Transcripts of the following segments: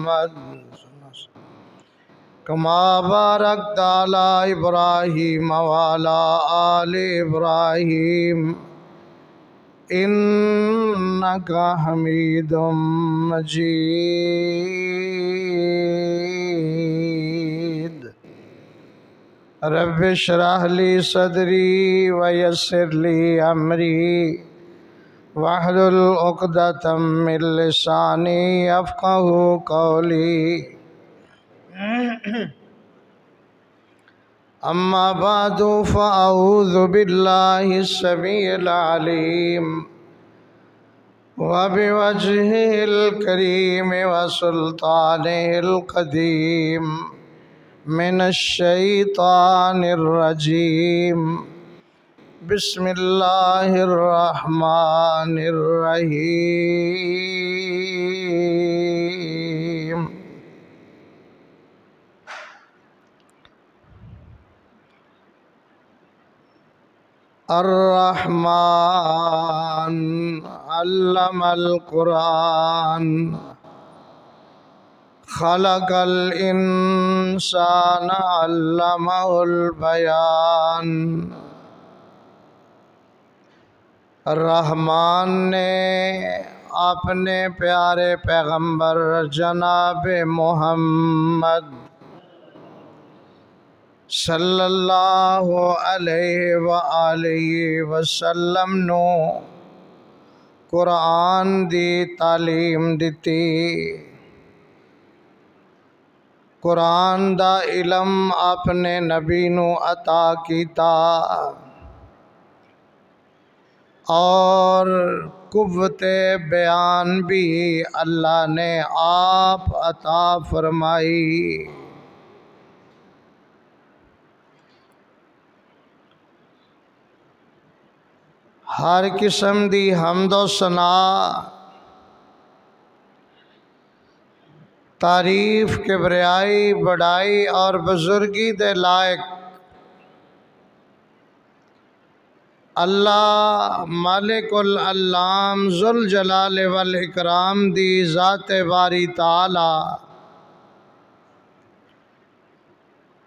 मुहम्मद कमा बारकता अला इब्राहीम व अला आलि इब्राहीम इन्नका हमीदुम मजीद। रब्बि इश्रह ली सदरी व यस्सिर ली अमरी वहलुल उक़दतम मिन लिसानी यफ़क़हू क़ौली। अम्मा बादु फ़अऊज़ु बिल्लाहि स्समीइल अलीम व बिवज्हिल करीम व सुल्तानिल क़दीम मिनश्शैतानिर रजीम। बिस्मिल्लाहिर रहमानिर रहीम। अर्रहमान अल्लमल कुरान खलक़ल इंसान अल्लमहुल बयान। रहमान ने अपने प्यारे पैगंबर जनाब मोहम्मद सल्लल्लाहु अलैहि व आलिहि वसल्लम नो कुरान दी तालीम दिती। कुरान दा इलम अपने नबी नू अता कीता और कुव्वते बयान भी अल्लाह ने आप अता फरमाई। हर किस्म दी हमदो सना तारीफ किबरियाई बड़ाई और बुजुर्गी दे लायक अल्लाह मालिकुल अल्लाम जुल जलाल वल इकराम दी ज़ात बारी ताला।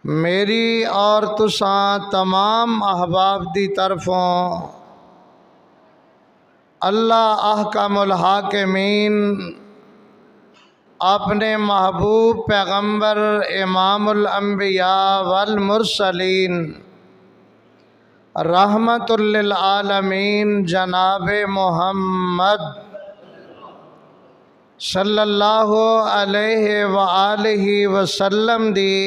मेरी और तुसां तमाम अहबाब दी तरफों अल्लाह अहकामुल हाकिमीन अपने महबूब पैगंबर इमामुल अंबिया वल मुरसलीन रहमतुल लिल आलमीन जनाब मोहम्मद सल्लल्लाहु अलैहि व आलिहि वसल्लम दी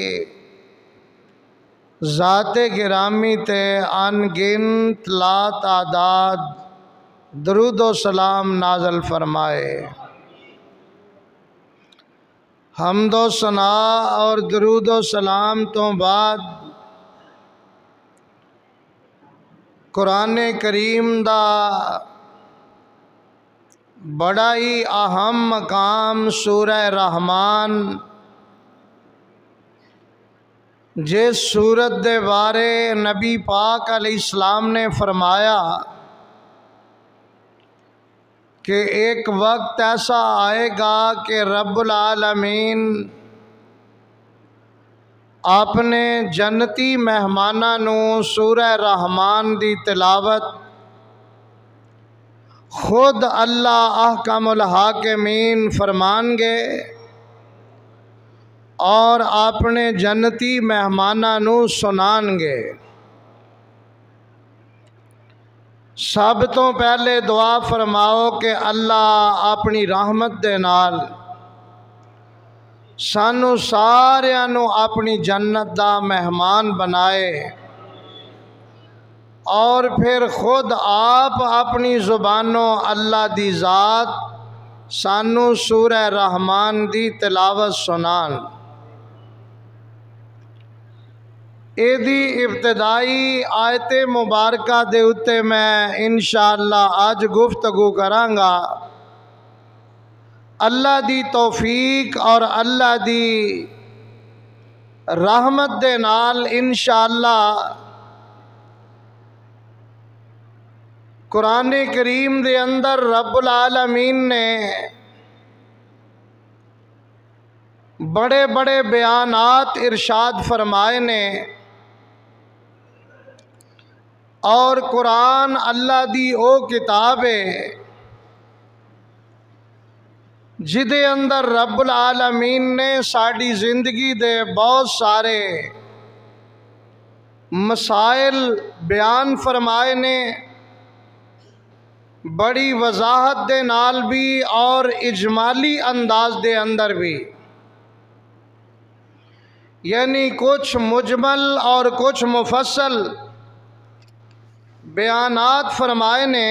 ज़ाते गिरामी ते अनगिनत ला तादाद दरूद व सलाम नाज़िल फरमाए। हम्दो सना और दरूद व सलाम तो बाद कुरान करीम दा बड़ा ही अहम मकाम सूरह रहमान जिस सूरत दे बारे नबी पाक अलैहिस्सलाम ने फरमाया कि एक वक्त ऐसा आएगा कि रब्बुल आलमीन अपने जन्नती मेहमानां नू सूरह रहमान दी तिलावत खुद अल्लाह अहकामुल हाकिमीन फरमानगे और अपने जन्नती मेहमानां नू सुनानगे। सब तो पहले दुआ फरमाओ कि अल्लाह अपनी रहमत दे नाल सानू सारियां नू अपनी जन्नत दा मेहमान बनाए और फिर खुद आप अपनी ज़ुबानों अल्लाह दी ज़ात सानू सूरह रहमान दी तिलावत सुनान। एदी इब्तदाई आयत मुबारका दे उत्ते मैं इंशाअल्लाह आज गुफ्तगू करांगा। अल्लाह दी तौफीक और अल्लाह दी रहमत दे नाल इंशाअल्लाह कुरान करीम दे अंदर रब्बुल आलमीन ने बड़े बड़े बयानात इरशाद फरमाए ने और कुरान अल्लाह दी ओ किताब है जिदे अंदर रब्बुल आलमीन ने साड़ी जिंदगी दे बहुत सारे मसाइल बयान फरमाए ने, बड़ी वजाहत दे नाल भी और इजमाली अंदाज दे अंदर भी, यानी कुछ मुजमल और कुछ मुफस्सल बयानात फरमाए ने।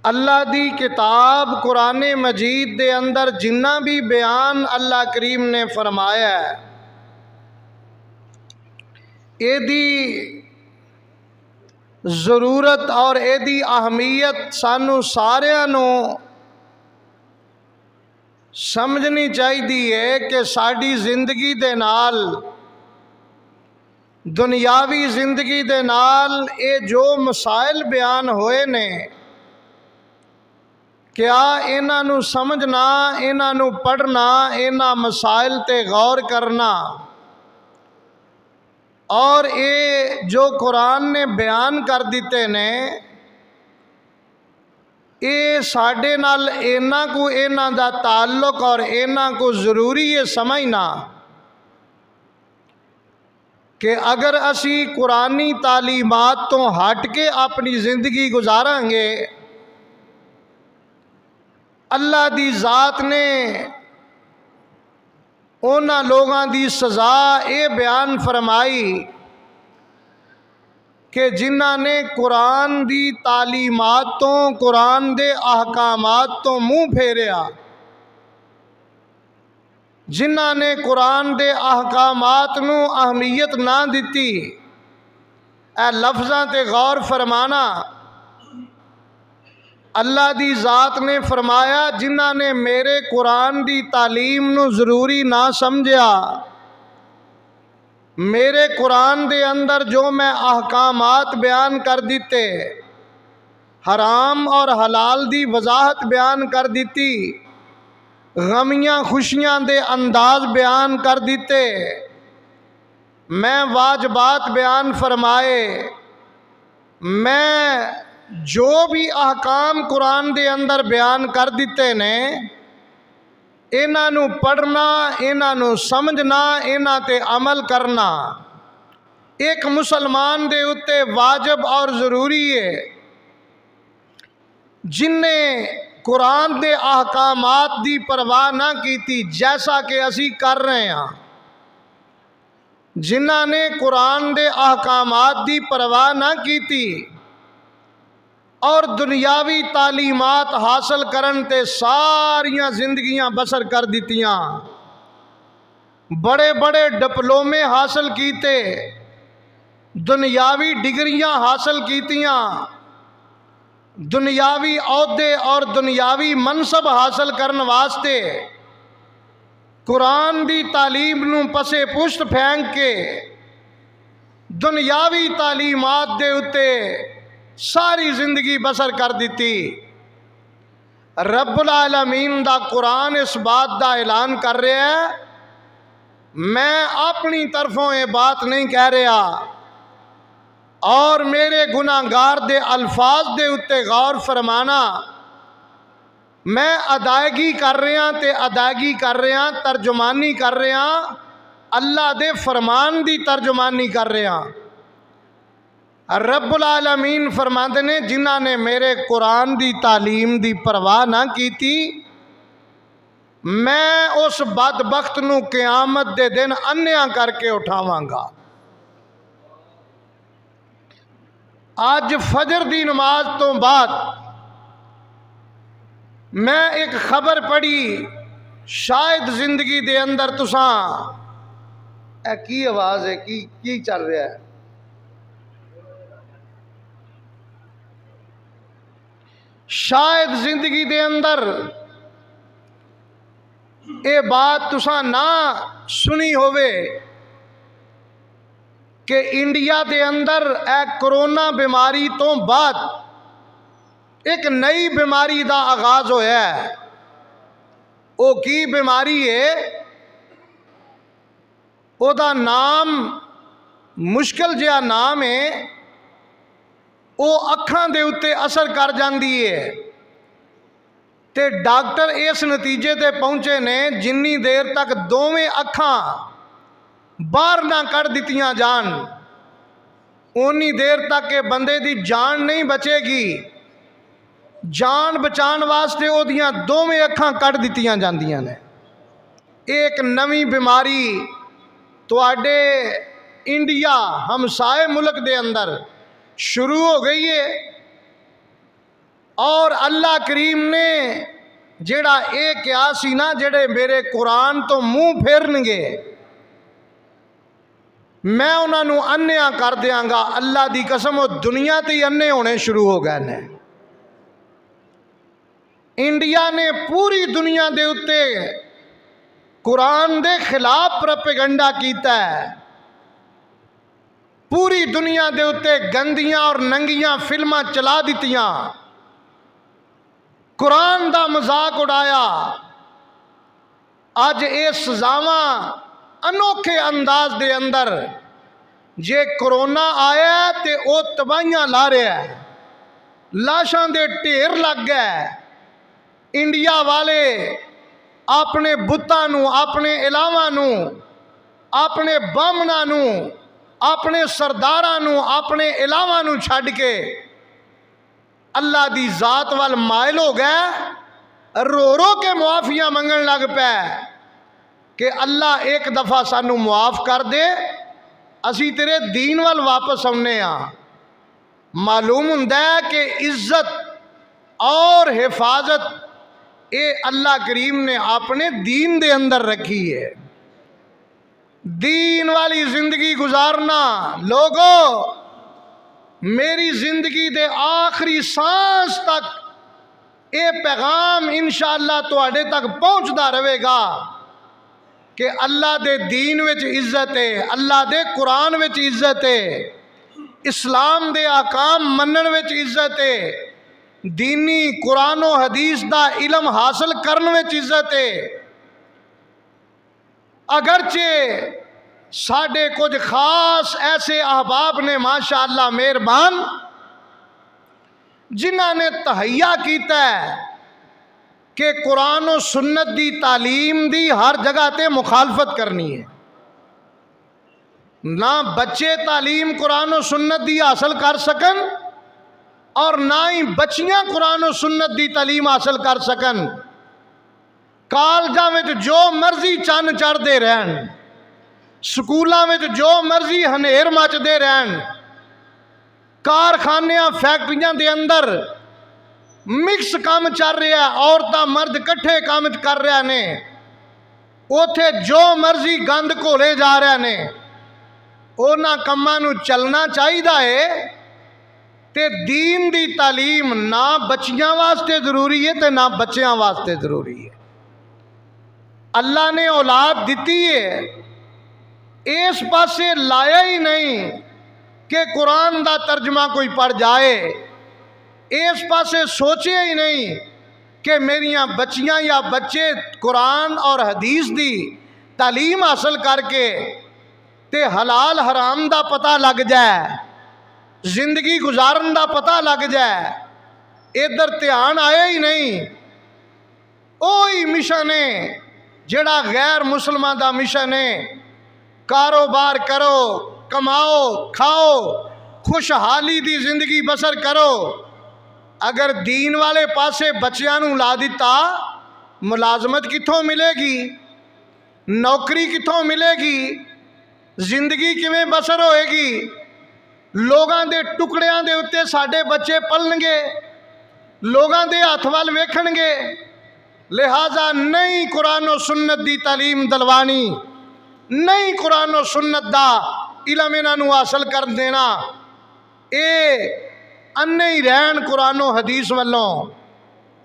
अल्लाह दी किताब कुरान मजीद दे अंदर जिन्ना भी बयान अल्लाह करीम ने फरमाया है, एदी ज़रूरत और एदी अहमियत सानू सारिਆਂ ਨੂੰ समझनी चाहिए कि साड़ी जिंदगी दे नाल, दुनियावी जिंदगी दे नाल ये जो मसाइल बयान होए ने, क्या इन्हां नू समझना, इन्हां नू पढ़ना, इन्हां मसाइल ते गौर करना और ये जो कुरान ने बयान कर दिते ने, ये साडे नाल इन्हां को इन्हां दा ताल्लुक और इन्हां को ज़रूरी है समझना कि अगर असी कुरानी तालीमात तो हट के अपनी ज़िंदगी गुजारांगे, अल्लाह दी ज़ात ने उन्हां लोगां दी सज़ा ये बयान फरमाई कि जिन्हां ने कुरान दी तालीमात तो, कुरान दे अहकामात तो मुँह फेरिया, जिन्हां ने कुरान दे अहकामात नू अहमियत ना दिती। ए लफ्ज़ां ते गौर फरमाना, अल्लाह दी ज़ात ने फरमाया जिन्हां ने मेरे कुरान दी तालीम नू ज़रूरी ना समझिया, मेरे कुरान दे अंदर जो मैं अहकामात बयान कर दिते, हराम और हलाल दी वजाहत बयान कर दी, गमियां खुशियां दे अंदाज बयान कर दिते, मैं वाजबात बयान फरमाए, मैं जो भी अहकाम कुरान दे अंदर बयान कर दिते ने, इन्हां नू पढ़ना, इन्हां नू समझना, इन्हां ते अमल करना एक मुसलमान दे उत्ते वाजिब और ज़रूरी है। जिन्हें कुरान दे अहकामात दी परवाह ना कीती, जैसा कि असी कर रहे हैं, जिन्हां ने कुरान दे अहकामात दी परवाह ना कीती और दुनियावी तालीमात हासिल करन ते सारियां जिंदगियां बसर कर दितियां, बड़े बड़े डिप्लोमे हासिल कीते, दुनियावी डिग्रियां हासिल कीतियां, दुनियावी औहदे और दुनियावी मनसब हासिल करने वास्ते कुरान दी तालीम नू पसे पुष्ट फेंक के दुनियावी तालीमात दे उत्ते सारी जिंदगी बसर कर दी। रब्बुल आलमीन दा कुरान इस बात दा ऐलान कर रहा है, मैं अपनी तरफों ये बात नहीं कह रहा और मेरे गुनाहगार दे अल्फाज दे उत्ते गौर फरमाना, मैं अदायगी कर रहा ते अदायगी कर रहा, तर्जुमानी कर रहा, अल्लाह दे फरमान दी तर्जुमानी कर रहा। रब्बुल आलमीन फरमाते ने जिन्हां ने मेरे कुरान दी तालीम दी परवाह ना की थी, मैं उस बदबख्त नू क़यामत दे दिन अन्या करके उठावांगा। आज फजर दी नमाज तो बाद मैं एक खबर पढ़ी, शायद जिंदगी दे अंदर तुसां ए की आवाज़ है, की चल रहा है, शायद जिंदगी दे अंदर ये बात तुसां ना सुनी होवे कि इंडिया दे अंदर ए कोरोना बीमारी तो बाद एक नई बीमारी का आगाज होया है। वो की बीमारी है, ਉਹਦਾ नाम मुश्किल जिहा नाम है, वो अखां दे उत्ते असर कर जाती है। तो डॉक्टर इस नतीजे ते पहुँचे ने जिन्नी देर तक दोवें अखां बाहर ना कढ़ दित्तियां जान उन्नी देर तक के बंदे दी जान नहीं बचेगी। जान बचाने वास्ते ओदियां दोवें अखां कढ़ दित्तियां जांदियां ने। एक नवी बीमारी तुहाडे इंडिया हमसाए मुल्क दे अंदर शुरू हो गई है और अल्लाह करीम ने जेड़ा ये कहा सी ना, जेड़े मेरे कुरान तो मुँह फेरनगे मैं उन्होंने अन्निया कर देंगा। अल्लाह की कसम वो दुनिया ते ही अन्ने होने शुरू हो गए ने। इंडिया ने पूरी दुनिया के उत्ते कुरान के खिलाफ प्रोपेगेंडा किया है। पूरी दुनिया के उत्ते गंदियां और नंगियां फिल्मां चला दित्तियां, कुरान का मजाक उड़ाया। अज ये सजावां अनोखे अंदाज के अंदर जे कोरोना आया तो वह तबाहियां ला रहा है, लाशां दे ढेर लग गए। इंडिया वाले अपने बुतां नूं, अपने इलावां नूं, अपने बामणां नूं, अपने सरदारां नूं, अपने इलावां नूं छड्ड के अल्लाह दी जात वाल मायल हो गए। रो रो के मुआफियां मंगन लग पै कि अल्लाह एक दफ़ा सानू मुआफ कर दे, असी तेरे दीन वाल वापस आने। मालूम हुंदा है कि इज्जत और हिफाजत ये अल्लाह करीम ने अपने दीन दे अंदर रखी है। दीन वाली जिंदगी गुजारना। लोगों, मेरी जिंदगी दे आखिरी सांस तक ये पैगाम इंशाअल्लाह तुहाडे तक पहुँचता रहेगा कि अल्लाह दे दीन विच इज्जत है, अल्लाह दे कुरान विच इज्जत है, इस्लाम दे आकाम मनन विच इज्जत है, दीनी कुरानो हदीस दा इलम हासिल करन विच इज्जत है। अगरचे साढ़े कुछ खास ऐसे अहबाब ने माशाअल्लाह मेहरबान जिन्हों ने तहैया किया है कि कुरान और सुन्नत की तालीम दी हर जगह ते मुखालफत करनी है। ना बच्चे तालीम कुरान और सुन्नत की हासिल कर सकन और ना ही बच्चियां कुरान और सुन्नत की तालीम हासिल कर सकन। कालजां विच जो मर्जी चन्न चढ़ते रहन, स्कूलों में जो मर्जी हनेर मचते रहन, कारखानियां फैक्ट्रियां के अंदर मिक्स काम चल रहा है, औरतां मर्द कट्ठे काम कर रहे ने, उथे जो मर्जी गंद घोले जा रहे ने। उन्हां कामां नूं चलना चाहिए है। ते दीन दी तालीम ना बच्चियां वास्ते जरूरी है ते ना बच्चियां वास्ते जरूरी है। अल्लाह ने औलाद दिती है, इस पासे लाया ही नहीं कि कुरान का तर्जमा कोई पढ़ जाए, इस पासे सोचे ही नहीं कि मेरियां बच्चियां या बच्चे कुरान और हदीस की तालीम हासिल करके ते हलाल हराम का पता लग जाए, जिंदगी गुजारन का पता लग जाए। इधर ध्यान आया ही नहीं। वही मिशन है जिहड़ा गैर मुसलमान का मिशन है। कारोबार करो, कमाओ, खाओ, खुशहाली दी जिंदगी बसर करो। अगर दीन वाले पासे बच्चियां नूं ला दिता, मुलाजमत कित्थों मिलेगी, नौकरी कित्थों मिलेगी, जिंदगी किवें बसर होएगी। लोगों के टुकड़ियां दे उत्ते साडे बच्चे पलणगे, लोगों के हथ वल वेखणगे। लिहाजा नहीं कुरान और सुन्नत की तालीम दलवानी, नहीं कुरान और सुन्नत दा इलम इन्हां हासिल कर देना। ये अन्ने ही रहन कुरानो हदीस वालों,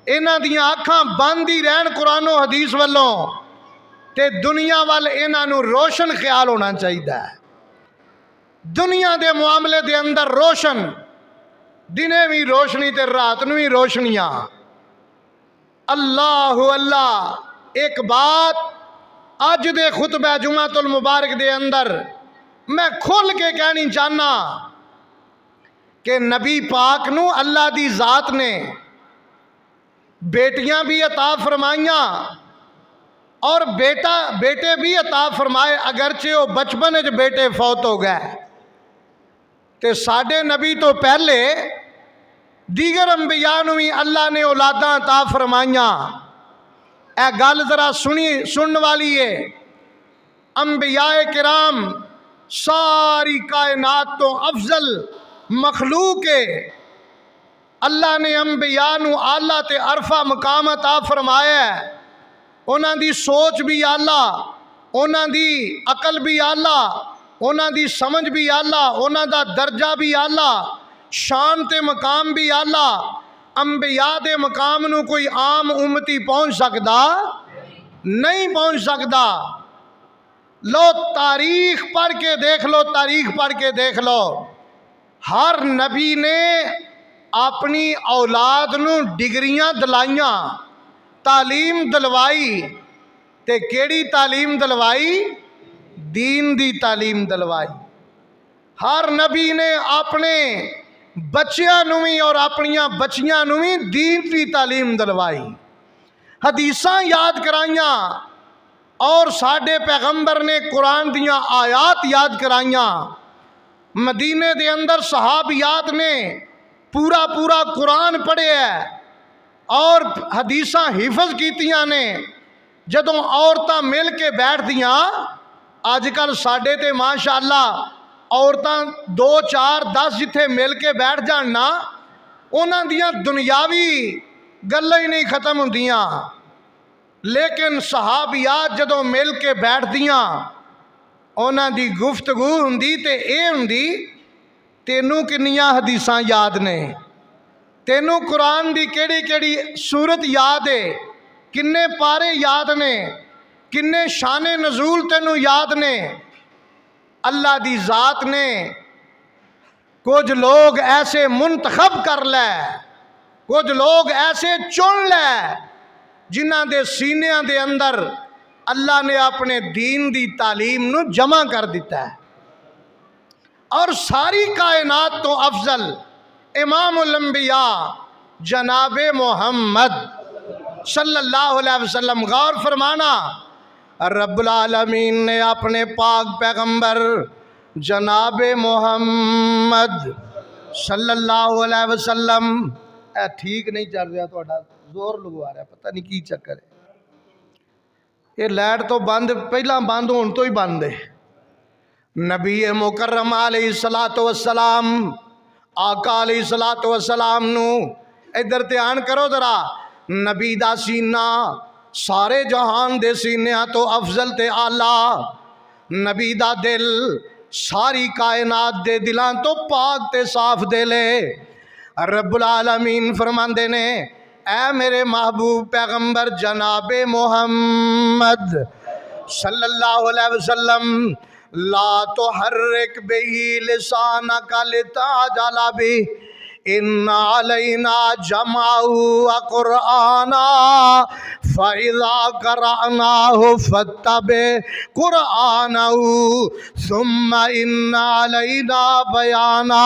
इन्हां दियां अखां बंद ही रहन कुरानो हदीस वालों, ते दुनिया वाल इन्हां रोशन ख्याल होना चाहिए। दुनिया के मामले के अंदर रोशन, दिने भी रोशनी ते रात नूं भी रोशनियां। अल्लाह अल्लाह, एक बात अज दे खुतबा जुमातुल मुबारक दे अंदर मैं खुल के कहनी चाहना कि नबी पाक नू अल्लाह दी जात ने बेटियां भी अता फरमाइयां और बेटे भी अता फरमाए, अगरचे वो बचपन च बेटे फौत हो गए। तो साडे नबी तो पहले दीगर अंबिया नू भी अल्लाह ने औलादां अता फरमाइयां। ए गल जरा सुनने वाली है। अंबियाए किराम सारी कायनात तो अफजल मखलूक है। अल्लाह ने अंबिया नू आला ते अरफा मकाम अता फरमाया। उन्हां दी सोच भी आला, उन्हां दी अकल भी आला, उन्हां दी समझ भी आला, उन्हां दा दर्जा भी आला, शान ते मकाम भी आला। अंबिया दे मकाम नू कोई आम उम्मती पहुंच सकदा नहीं पहुंच सकदा। लो तारीख पढ़ के देख लो, तारीख पढ़ के देख लो। हर नबी ने अपनी औलाद नू डिग्रियां दिलाइयां, तालीम दिलवाई। ते केड़ी तालीम दिलवाई? दीन दी तालीम दिलवाई। हर नबी ने अपने बच्चियां नू भी और अपनियां बच्चियां नू भी दीन की तालीम दिलवाई, हदीसां याद कराइयां और साडे पैगंबर ने कुरान दियां आयात याद कराइयां। मदीने दे अंदर सहाबियात ने पूरा पूरा कुरान पढ़िया और हदीसां हिफज कीतियां ने। जदों औरतां मिल के बैठदियां, अजकल साडे ते माशाअल्लाह औरतां 2 4 10 जिथे मिल के बैठ जान ना, उन्हां दियां दुनियावी गल्लां ही नहीं खत्म होंदियां। लेकिन सहाबियात जदों मिल के बैठदियां, उन्हां दी गुफ्तगू हुंदी ते ये हुंदी, तेनू किन्नियां हदीसां याद ने, तेनू कुरान दी केड़ी केड़ी सूरत याद है, किन्ने पारे याद ने, किन्ने शाने नजूल तेनू याद ने। अल्लाह दी जात ने कुछ लोग ऐसे मुंतखब कर लै, कुछ लोग ऐसे चुन लै जिन्हां दे सीनियां दे अंदर अल्लाह ने अपने दीन दी तालीम नू जमा कर दिता है। और सारी कायनात तो अफजल इमामुल अंबिया जनाबे मोहम्मद सल्लल्लाहु अलैहि वसल्लम। गौर फरमाना, रब्बुल आलमीन ने अपने पाक पैगंबर जनाबे मोहम्मद सल्लल्लाहु अलैहि वसल्लम। ए ठीक नहीं चल रहा, थोड़ा जोर लगवा रहा, पता नहीं की चक्कर है। ये लाइट तो बंद, पहला बंद होने तो ही बंद है। नबी मुकर्रम अलैहिस्सलातु वस्सलाम, आका अलैहिस्सलातु वस्सलाम नू इधर ध्यान करो जरा। नबी दा सीना सारे जहान दे सीनिया तो अफजल ते आला। नबी दा दिल सारी कायनात दे दिलां तो पाक ते साफ दिल है। रब्बुल आलमीन फरमांदे ने, ऐ मेरे महबूब पैगंबर जनाबे मोहम्मद सल्लल्लाहु अलैहि वसल्लम, ला तुहर्रिक बिही लिसानका लिताजला बिही, इन्ना अलैना जमाउ व कुरआना फ़इज़ा क़रअनाहु फ़त्तबि कुरआनहु सुम्मा इन्ना अलैना बयाना।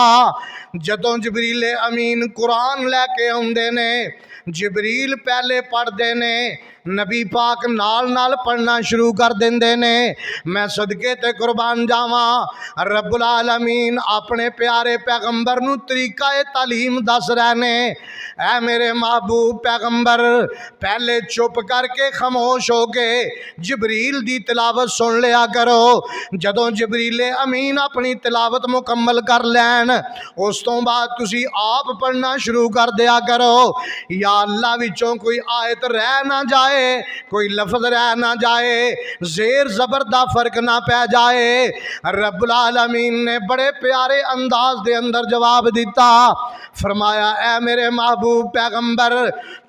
जदों जिब्रील अमीन कुरान लैके आउंदे ने, जिब्रील पहले पढ़ते ने, नबी पाक नाल नाल पढ़ना शुरू कर देंदे ने। मैं सदके ते कुर्बान जावा, रब्बुल आलमीन अपने प्यारे पैगंबर नू तरीका तालीम दस रहे ने। ऐ मेरे महबूब पैगंबर, पहले चुप करके खामोश हो के जिब्रील दी तिलावत सुन लिया करो। जदों जिब्रील अमीन अपनी तिलावत मुकम्मल कर लैन, उस तो बाद तुसी आप पढ़ना शुरू कर दिया करो। या अल्लाह विचों कोई आयत रह ना जाए, कोई लफ्ज रह ना जाए, जेर जबर दा फर्क ना पै जाए। रब्बुल आलमीन ने बड़े प्यारे अंदाज दे अंदर जवाब दिता, फरमाया ऐ मेरे महबूब पैगंबर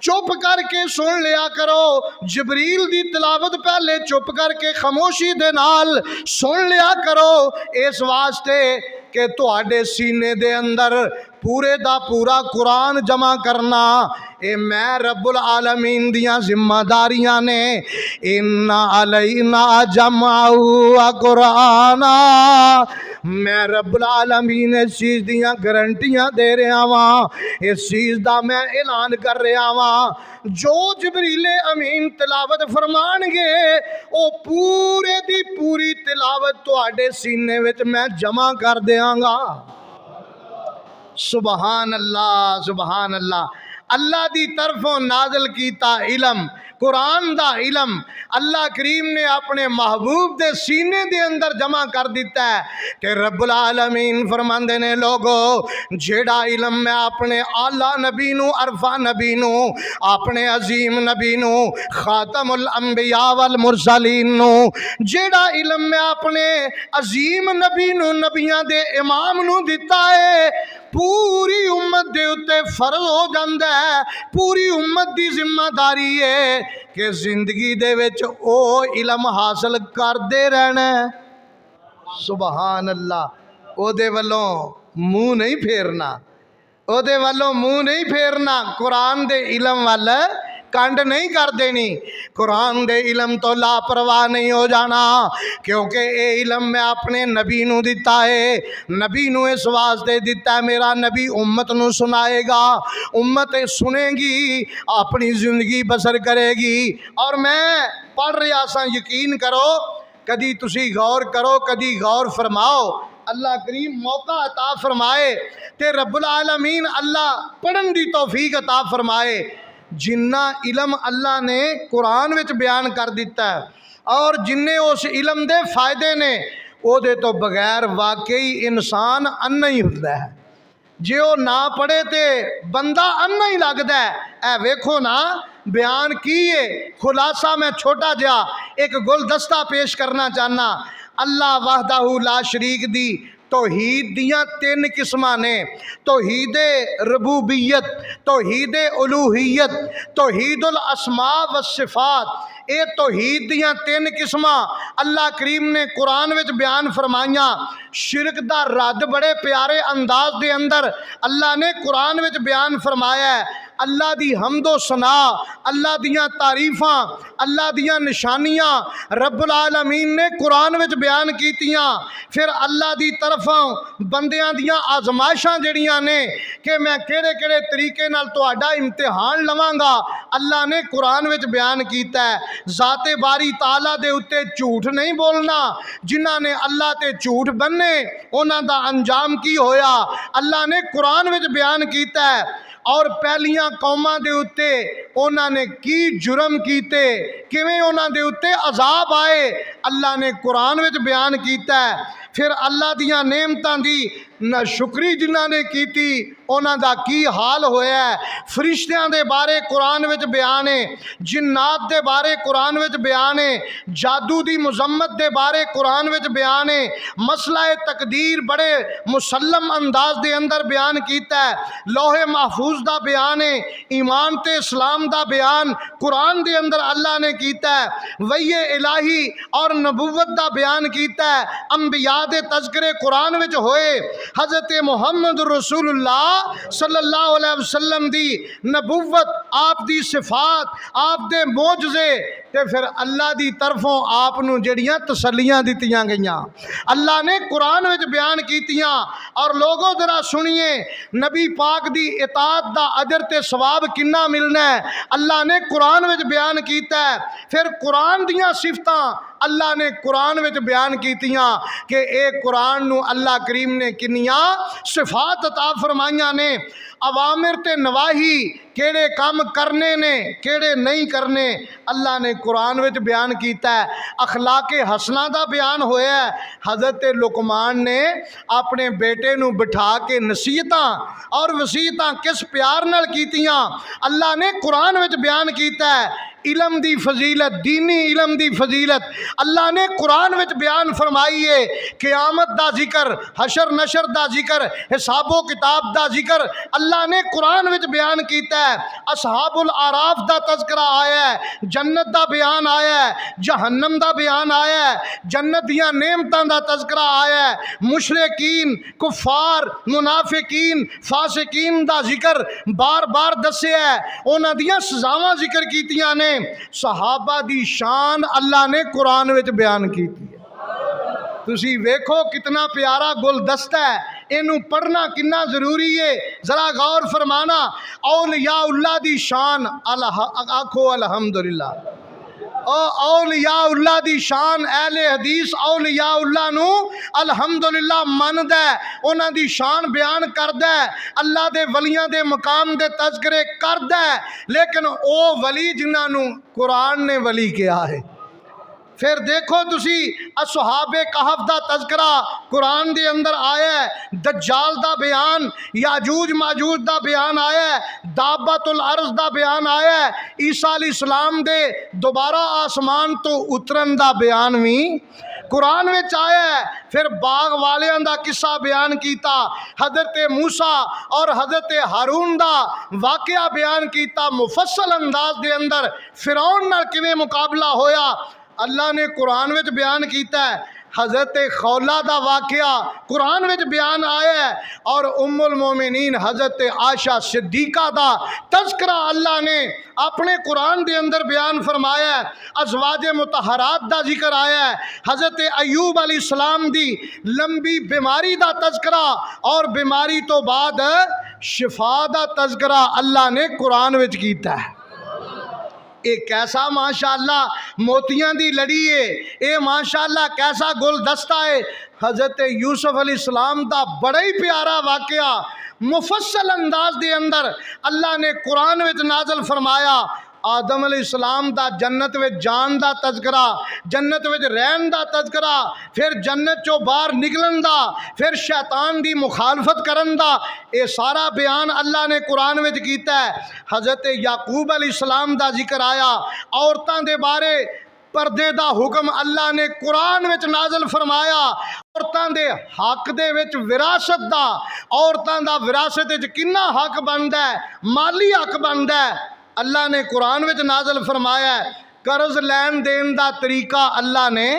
चुप करके सुन लिया करो। जिब्रील दी तिलावत पहले चुप करके खामोशी दे नाल सुन लिया करो, इस वास्ते कि तुहाडे सीने दे अंदर पूरे दा पूरा कुरान जमा करना ये मैं रब्बुल आलमीन दियां जिम्मेदारियां ने। इन्ना अलैना जमाउ व कुराना, मैं रब्बुल आलमीन इस चीज़ दियां गारंटियां दे रहा वां, इस चीज़ दा मैं ऐलान कर रहा वां, जो जबरीले अमीन तिलावत फरमानगे वो पूरे दी पूरी तिलावत तुहाडे सीने विच मैं जमा कर देंगा। सुबहान अल्लाह, सुबहान अल्लाह। अल्लाह दी तरफों नाज़िल कीता इलम, कुरान दा इलम अल्लाह करीम ने अपने महबूब दे सीने दे अंदर जमा कर दिता है कि रब्बुल आलमीन फरमांदे ने लोगो जेड़ा इलम मैं अपने आला नबी नू, अरफा नबी नू, अपने अजीम नबी नू, खातमुल अंबिया वल मुरसलीन नू, जेड़ा इलम मैं अपने अजीम नबी नू, नबियां दे इमाम नू दिता है, पूरी उम्मत दे उत्ते फर्ज हो जाता है, पूरी उम्मत दी जिम्मेदारी है कि जिंदगी दे विच ओ इलम हासिल करते रहना। सुबहान अल्लाह। ओदे वल्लों मुँह नहीं फेरना, ओदे वल्लों मुँह नहीं फेरना, कुरान दे इलम वाल कंड नहीं कर देनी, कुरान दे इलम तो लापरवाह नहीं हो जाना, क्योंकि ये इलम मैं अपने नबी नू दिता है। नबी नू इस वास्ते दिता है मेरा नबी उम्मत नू सुनाएगा, उम्मत सुनेगी, अपनी ज़िंदगी बसर करेगी। और मैं पढ़ रहा सा, यकीन करो, कदी तुसी गौर करो, कदी गौर फरमाओ, अल्लाह करीम मौका अता फरमाए ते रब्बुल आलमीन अल्लाह पढ़न दी तौफीक अता फरमाए। जिन्ना इलम अल्लाह ने कुरान विच बयान कर दिता है और जिन्ने उस इलम दे फायदे ने, ओदे तो बगैर वाकई इंसान अन्ना ही हुंदा है। जे वो ना पढ़े तो बंदा अन्ना ही लगता है। ए वेखो ना बयान की है, खुलासा मैं छोटा जा एक गुलदस्ता पेश करना चाहना। अल्लाह वहदहू ला शरीक दी तौहीद दियाँ तीन किस्मां ने, तौहीदे रबूबियत, तौहीदे उलूहियत, तौहीदुल अस्मा व सिफात। ये तौहीद दियाँ तीन किस्मां अल्लाह करीम ने कुरान विच बयान फरमाइया। शिरक दा रद्द बड़े प्यारे अंदाज दे अंदर अल्लाह ने कुरान विच बयान फरमाया है। अल्लाह दी हमदो सना, अल्लाह दियाँ तारीफ़ां, अल्लाह दियाँ निशानियाँ रब्बुल आलमीन ने कुरान विच बयान कीतियाँ। फिर अल्लाह दी तरफों बंदियां दियाँ आजमाइशां जड़ियां ने कि मैं केड़े केड़े तरीके नाल तुहाडा इम्तिहान लवांगा, अल्लाह ने कुरान विच बयान कीता है। ज़ाते बारी ताला दे उत्ते झूठ नहीं बोलना, जिन्हां ने अल्लाह ते झूठ बन्ने उन्हां दा अंजाम की होया, अल्लाह ने कुरान विच बयान कीता है। और पहलियां कौमां दे उत्ते उन्होंने की जुर्म कीते, किवें उन्हां दे उत्ते अजाब आए, अल्लाह ने कुरान विच बयान कीता है। फिर अल्लाह दियां नेमतां दी ना शुक्री जिन्हां ने कीती उन्हां दा की हाल होया है। फरिश्तियां दे बारे कुरान विच बयान है, जिन्नात दे बारे कुरान विच बयान है, जादू दी मुजम्मत दे बारे कुरान विच बयान है, मसला तकदीर बड़े मुसल्लम अंदाज दे अंदर बयान कीता है, लोहे महफूज दा बयान है, ईमान ते इस्लाम दा बयान कुरान दे अंदर अल्लाह ने कीता है, वही इलाही और नबुव्वत दा बयान कीता है, अंबिया दे तज़किरे कुरान विच होए, हज़रत मुहम्मद रसूलुल्लाह सल्लल्लाहु अलैहि वसल्लम दी नबुव्वत, आप दी सिफात, आप दे मोजज़े, ते फिर अल्लाह दी तरफों आप नू जड़ियां तसल्लियां दित्तियां गईयां अल्लाह ने कुरान विच बयान कीतियां। और लोगों जरा सुनिए, नबी पाक दी इताअत दा अजर ते सवाब किन्ना मिलना है, अल्लाह ने कुरान विच बयान कीता है। फिर कुरान दियां सिफतां अल्लाह ने कुरान विच बयान कीतियां कि ए कुरान नू अल्लाह करीम ने किन्नियां सिफात अता फरमाइयां ने। अवामिर ते नवाही केड़े काम करने ने केड़े नहीं करने अल्लाह ने कुरान विच बयान कीता है। अखलाके हसना दा बयान होया है। हज़रत लुकमान ने अपने बेटे नू बिठा के नसीहतां और वसीयतां किस प्यार नाल कीतियां अल्लाह ने कुरान विच बयान कीता है। इलम दी फजीलत, दीनी इलम दी फजीलत अल्लाह ने कुरान विच बयान फरमाई है। क़यामत दा जिक्र, हशर नशर दा जिक्र, हिसाबो किताब दा जिक्र अल्लाह ने कुरान विच बयान कीता है। असहाबुल आराफ दा तज़किरा आया है, जन्नत दा बयान आया है, जहन्नम दा बयान आया है, जन्नत दियां नेमतां दा तज़किरा आया है, मुशरिकीन, कुफार, मुनाफिकीन, फासिकीन दा जिक्र बार बार दस्सिया है, उन्हां दियां सज़ावां जिक्र कीतियां ने। सहाबा दी शान अल्लाह ने कुरान विच बयान कीती है। तुसी वेखो कितना प्यारा गुलदस्ता है, इनू पढ़ना कितना जरूरी है, जरा गौर फरमाना। औलियाउल्लाह दी शान आखो अल्हम्दुलिल्लाह। औलियाउल्लाह दी शान अहले हदीस औलियाउल्लाह नू अल्हम्दुलिल्लाह मनदा है, उन्हां दी शान बयान करदा है, अल्लाह दे वलियां दे मकाम दे तज़किरे करदा है। लेकिन ओ वली जिन्हां नू कुरान ने वली कहा है। फिर देखो तुसी असहाबे कहफ दा तज़किरा कुरान दे अंदर आया है, दज्जाल दा बयान, याजूज माजूज दा बयान आया है, दाबतुल अर्ज़ दा बयान आया है, ईसा अलैहिस्सलाम दे दोबारा आसमान तो उतरन दा बयान भी कुरान में आया है। फिर बाग वालियां दा किस्सा बयान किया, हज़रत मूसा और हज़रत हारून दा वाक़या बयान किया, मुफस्सल अंदाज दे अंदर फिरौन नाल किवें मुकाबला होया अल्लाह ने कुरान विच बयान किया है। हज़रत खौला दा वाक़या कुरान विच बयान आया है और उम्मुल मोमिनीन हज़रत आयशा सिद्दीक़ा दा तज़किरा अल्लाह ने अपने कुरान दे अंदर बयान फरमाया है। अज़वाज मुतहरात दा जिक्र आया है, हज़रत अयूब अलैहिस्सलाम दी लंबी बीमारी दा तज़किरा और बीमारी तो बाद शिफा दा तज़किरा अल्लाह ने कुरान विच कीता है। एक कैसा माशाअल्लाह मोतियां दी लड़ी है, ये माशाअल्लाह कैसा गुलदस्ता है। हज़रत यूसुफ अलैहिस्सलाम दा बड़ा ही प्यारा वाक़या मुफस्सल अंदाज दे अंदर अल्लाह ने कुरान विच नाज़िल फरमाया। आदम अलैहिस्सलाम दा जन्नत विच जान दा तज़किरा, जन्नत विच रहन दा तज़किरा, फिर जन्नत चो बाहर निकलन दा, फिर शैतान दी मुखालफत करन दा, ये सारा बयान अल्लाह ने कुरान विच कीता है। हज़रत याकूब अलैहिस्सलाम दा जिक्र आया, औरतां दे बारे पर्दे दा हुक्म अल्लाह ने कुरान विच नाज़िल फरमाया। औरतां दे हक दे विच विरासत दा, औरतां दा विरासत विच किन्ना हक बनदा है, माली हक बनदा है, अल्लाह ने कुरान विच नाज़िल फरमाया। कर्ज लैन देन दा तरीका अल्लाह ने,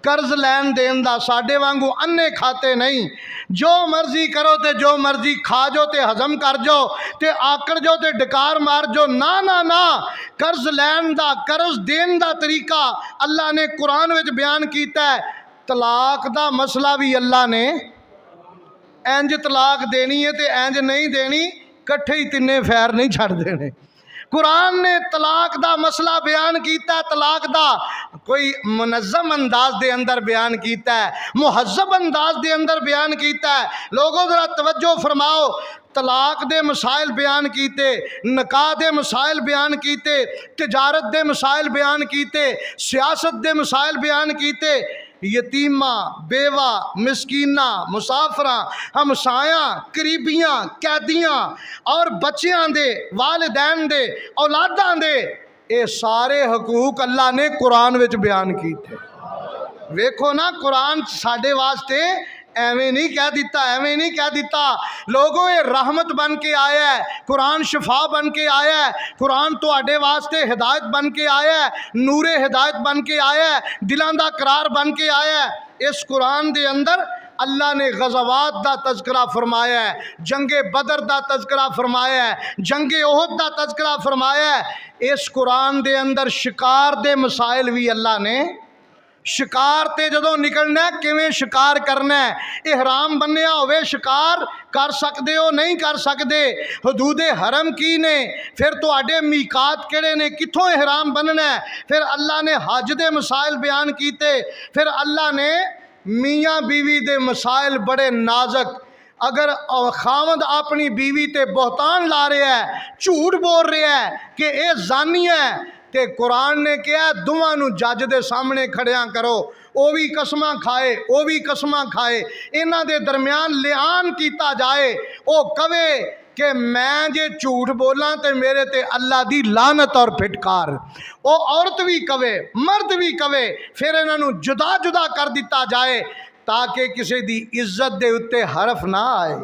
कर्ज लैन देन दा साडे वांगू अन्ने खाते नहीं, जो मर्जी करो ते जो मर्जी खा जो ते हजम कर जो ते आकड़ जो ते डकार मार जो, ना ना ना, कर्ज लैन दा कर्ज देन दा तरीका अल्लाह ने कुरान विच बयान कीता है। तलाक दा मसला भी अल्लाह ने, इंज तलाक देनी है ते इंज नहीं देनी, कट्ठे ही तिन्ने फैर नहीं छड़ देने। कुरान ने तलाक दा मसला बयान किया, तलाक दा कोई मुनज़्ज़म अंदाज दे अंदर बयान किया है, मुहज़्ज़ब अंदाज दे अंदर बयान किया है। लोगों जरा तवज्जो फरमाओ, तलाक दे मसाइल बयान कीते, निकाह दे मसाइल बयान कीते, तिजारत दे मसाइल बयान कीते, सियासत दे मसाइल बयान कीते, यतीमा, बेवा, मिसकीना, मुसाफरा, हमसायां, करीबियां, कैदियां और बच्चियां दे, वालिदैन दे, औलादां दे, ये सारे हकूक अल्लाह ने कुरान विच बयान कीते। वेखो ना, कुरान साडे वास्ते एवें नहीं कह दिता, एवें नहीं कह दिता। लोगों ये रहमत बन के आया है, कुरान शिफा बन के आया है, कुरान तुहाडे वास्ते हिदायत बन के आया है, नूरे हिदायत बन के आया है, दिलां दा करार बन के आया है। इस कुरान दे अंदर अल्लाह ने गज़वात दा तज़किरा फरमाया है, जंगे बदर दा तज़किरा फरमाया है, जंगे ओहद दा तज़किरा फरमाया है। इस कुरान दे अंदर शिकार दे मसाइल भी अल्लाह ने, शिकार ते जदों निकलना है किवें शिकार करना है, इहराम बन्निया होवे शिकार कर सकते हो नहीं कर सकते, हदूदे हरम की ने, फिर तुहाडे मीकात किहड़े ने, कित्थों इहराम बनना है। फिर अल्लाह ने हज दे मसाइल बयान कीते, फिर अल्लाह ने मियाँ बीवी दे मसाइल बड़े नाजुक, अगर खावंद अपनी बीवी ते बहतान ला रहा है, झूठ बोल रहा है कि यह जानी है, ते कुरान ने कहा दोवां नूं जज दे सामने खड़िया करो, वो भी कसमां खाए, वो भी कसमां खाए, इन्हां दे दरम्यान लिआन किया जाए, वो कवे कि मैं जे झूठ बोला तो मेरे ते अल्लाह दी लानत और फिटकार। वो औरत भी कवे मर्द भी कवे, फिर इन्हों जुदा जुदा कर दिता जाए ताकि किसी की इज्जत के उत्ते हरफ ना आए।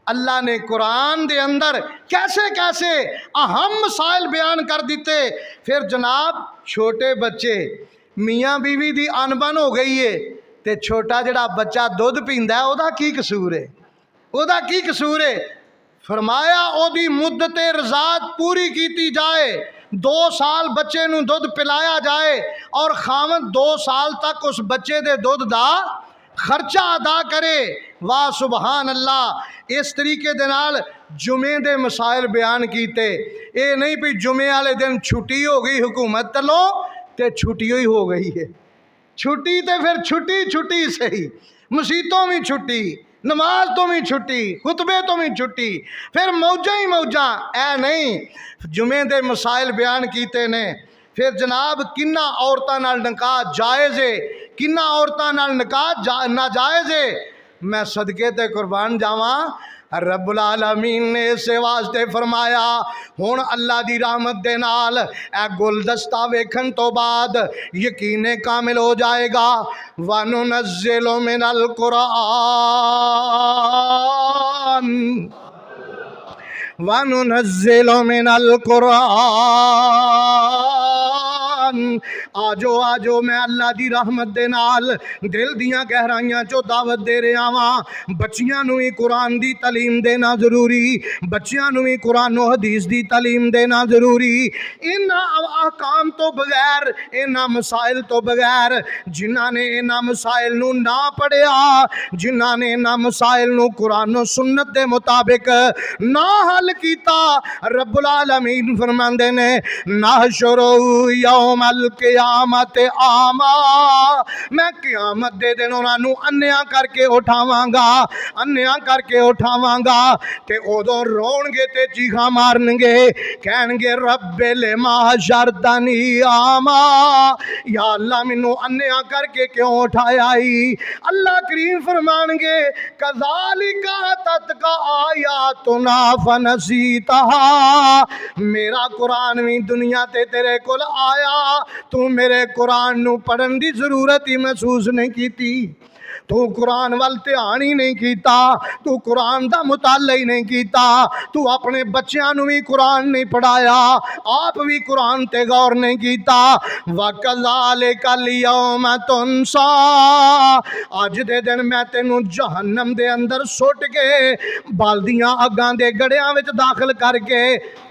अल्लाह ने कुरान दे अंदर कैसे कैसे अहम मसाइल बयान कर दिते। फिर जनाब छोटे बच्चे मियाँ बीवी की अनबन हो गई है तो छोटा जड़ा बच्चा दुध पींदा है वह की कसूर है, वह की कसूर है। फरमाया ओदी मुद्दत रज़ात पूरी की जाए, 2 साल बच्चे नूं दुध पिलाया जाए और खावंद 2 साल तक उस बच्चे दे दुध दा खर्चा अदा करे। वाह सुबहान अल्लाह। इस तरीके दे नाल जुमे दे मसाइल बयान कीते। ये नहीं भी जुमे वाले दिन छुट्टी हो गई हुकूमत तलों तो छुट्टी ही हो गई है, छुट्टी तो फिर छुट्टी छुट्टी सही, मसीतों भी छुट्टी, नमाज तो भी छुट्टी, खुतबे तो भी छुट्टी, फिर मौजा ही मौजा। ऐ नहीं जुमे दे मसाइल बयान कीते ने। फिर जनाब किन्ना औरतां नाल निकाह जायज़ है, किन्ना औरतां नाल निकाह नाजायज़ है। मैं सदके ते कुर्बान जावा, रब्बुल आलमीन ने इस वास्ते फरमाया हुण अल्लाह दी रहमत दे नाल ए गुलदस्ता वेखन तो बाद यकीन कामिल हो जाएगा। वनुनज़्ज़िलु मिनल कुरान, वनुनज़्ज़िलु मिनल कुरान। आजो आजो मैं अल्लाह दी रहमत दे नाल दिल दियां गहराइयां चो दावत दे रहा वां। बच्चियां नूं भी कुरान दी तालीम देना जरूरी, बच्चियां नूं भी कुरान और हदीस दी तालीम देना जरूरी। इन्हां अहकाम तो बगैर, इन्हां मसाइल तो बगैर जिन्हां ने इन्हां मसाइल नूं ना पढ़िया, जिन्हां ने इन्हां मसाइल नूं कुरान और सुन्नत दे मुताबिक ना हल कीता, रब्बुल आलमीन फरमांदे ने नहशुरु यौमल क़यामत आमा, मैं क़यामत दे दिन उन्होंने अन्या करके उठावांगा, अन्या करके उठावांगा। ते उदों रोणगे ते चीखा मारनगे, कहणगे रब्बे लिमा हशरतनी आमा, या अल्लाह मैनू अन्या करके क्यों उठाया ही। अल्लाह करीम फरमानगे कज़ालिका तत्का आयातुना फनसीतहा, मेरा कुरान भी दुनिया ते तेरे कोल आया, तू मेरे कुरान नू पढ़न की जरूरत ही महसूस नहीं की, तू कुरान वाल ध्यान ही नहीं किया, तू कुरान का मुताला ही नहीं किया, तू अपने बच्चों नू भी कुरान नहीं पढ़ाया, आप भी कुरान ते गौर नहीं किया। वकज़ालिका यौम तुनसा, अज दे दिन मैं तेनू जहन्नम दे अंदर सुट के बलदियां अगां दे गड़ियां विच दाखिल करके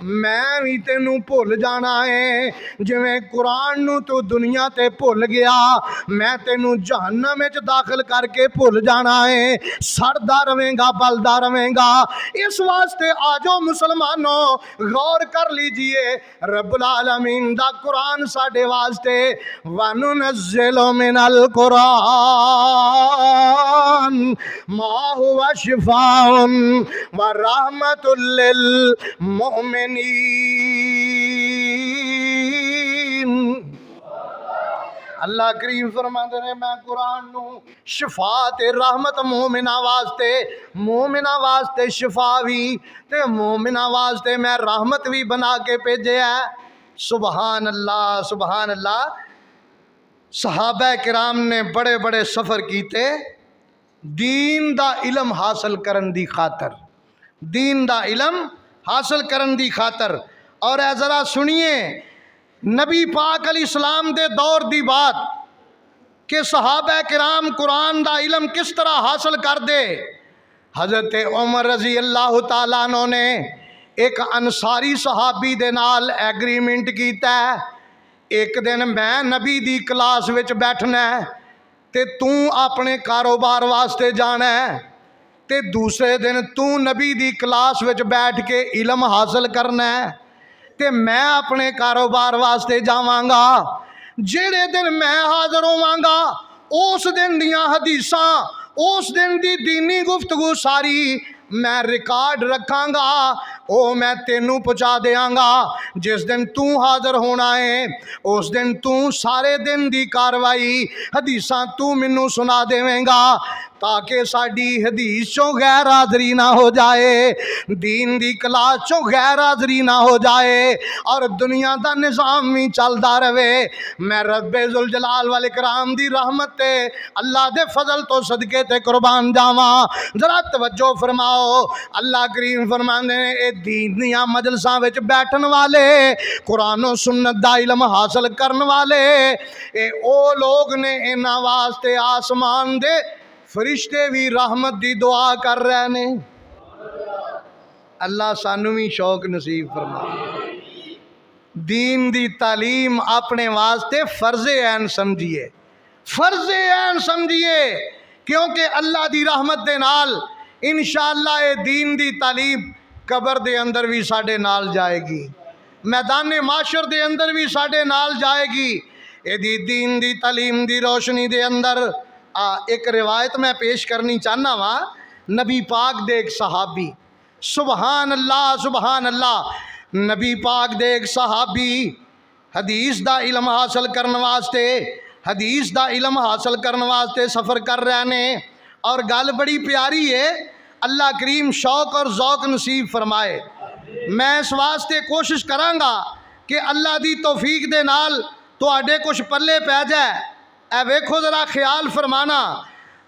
मैं भी तेनू भुल जाना है। जिवें कुरान नू तू दुनिया ते भुल गया, मैं तेनू जहन्नम विच दाखिल कर के भुल जाना है, सड़दा रवेगा, बलदा रवेगा। इस वास्ते आजो मुसलमानों गौर कर लीजिए, रब्बुल आलमीन दा कुरान साडे वास्ते वनुनज़्ज़िलु मिनल कुरान मा हुवा शिफाउन व रहमतुल लिल मुमिनीन। अल्लाह करीम फरमाते ने मैं कुरान नू शिफा ते रहमत मोमिना वास्ते, मोमिना वास्ते शिफा भी ते मोमिना वास्ते मैं रहमत भी बना के भेजे है। सुबहान अल्लाह सुबहान अल्लाह। सहाबा किराम ने बड़े बड़े सफ़र कीते दीन दा इलम हासिल करन दी खातर, दीन दा इलम हासिल करन दी खातर। और ऐ ज़रा सुनिए नबी पाक अलैहिस्सलाम दे दौर दी बात कि सहाबा किराम कुरान दा इलम किस तरह हासिल कर दे। हज़रत उमर रज़ी अल्लाह तआला अन्हु ने एक अंसारी सहाबी दे नाल एग्रीमेंट कीता है, एक दिन मैं नबी दी क्लास विच बैठना है ते तू अपने कारोबार वास्ते जाना है, ते दूसरे दिन तू नबी दी क्लास विच बैठ के इलम हासिल करना है, ते मैं अपने कारोबार वास्ते जावांगा। जेड़े दिन मैं हाज़र होवांगा उस दिन दियां हदीसां, उस दिन दी दीनी गुफ्तगू सारी मैं रिकॉर्ड रखांगा, ओ मैं तेनू पहुँचा देंगा। जिस दिन तू हाज़र होना है उस दिन तू सारे दिन दी कार्रवाई हदीसां तू मैनू सुना देवेंगा। ताकि साडी हदीस चों गैर हाज़री ना हो जाए, दीन दी क्लास चों गैर हाज़री ना हो जाए और दुनिया दा निज़ाम भी चलदा रहे। मैं रब्बे ज़ुल जलाल वल इकराम दी रहमत ते अल्लाह दे फजल तो सदके ते कुर्बान जावां। जरा तवज्जो फरमाओ, अल्लाह करीम फरमांदे ने ए दीन दियां मजलिसां विच बैठन वाले, कुरान और सुन्नत दा इल्म हासिल करन वाले, ए ओ लोग ने इन्हां वास्ते आसमान दे फरिश्ते भी रहमत दी दुआ कर रहे ने। अल्लाह सानू भी शौक नसीब फरमाए। दीन दी तालीम अपने वास्ते फर्ज़े ऐन समझिए, फर्ज़े ऐन समझिए, क्योंकि अल्लाह दी रहमत दे नाल इंशाअल्लाह ये दीन दी तालीम कबर दे अंदर भी साडे नाल जाएगी, मैदान माशर दे अंदर भी साडे नाल जाएगी। यदि दीन दी तालीम दी रोशनी दे अंदर एक रिवायत मैं पेश करनी चाहना वा। नबी पाक दे एक सहाबी, सुबहान अल्लाह सुबहान अल्लाह, नबी पाक दे एक सहाबी हदीस दा इल्म हासिल करने वास्ते, हदीस दा इल्म हासिल करने वास्ते सफ़र कर रहे ने। और गल बड़ी प्यारी है, अल्लाह करीम शौक और ज़ौक नसीब फरमाए। मैं इस वास्ते कोशिश करांगा कि अल्लाह दी तौफीक दे नाल तुहाडे कुछ पल्ले पै जाए। ए वेखो जरा ख्याल फरमाना,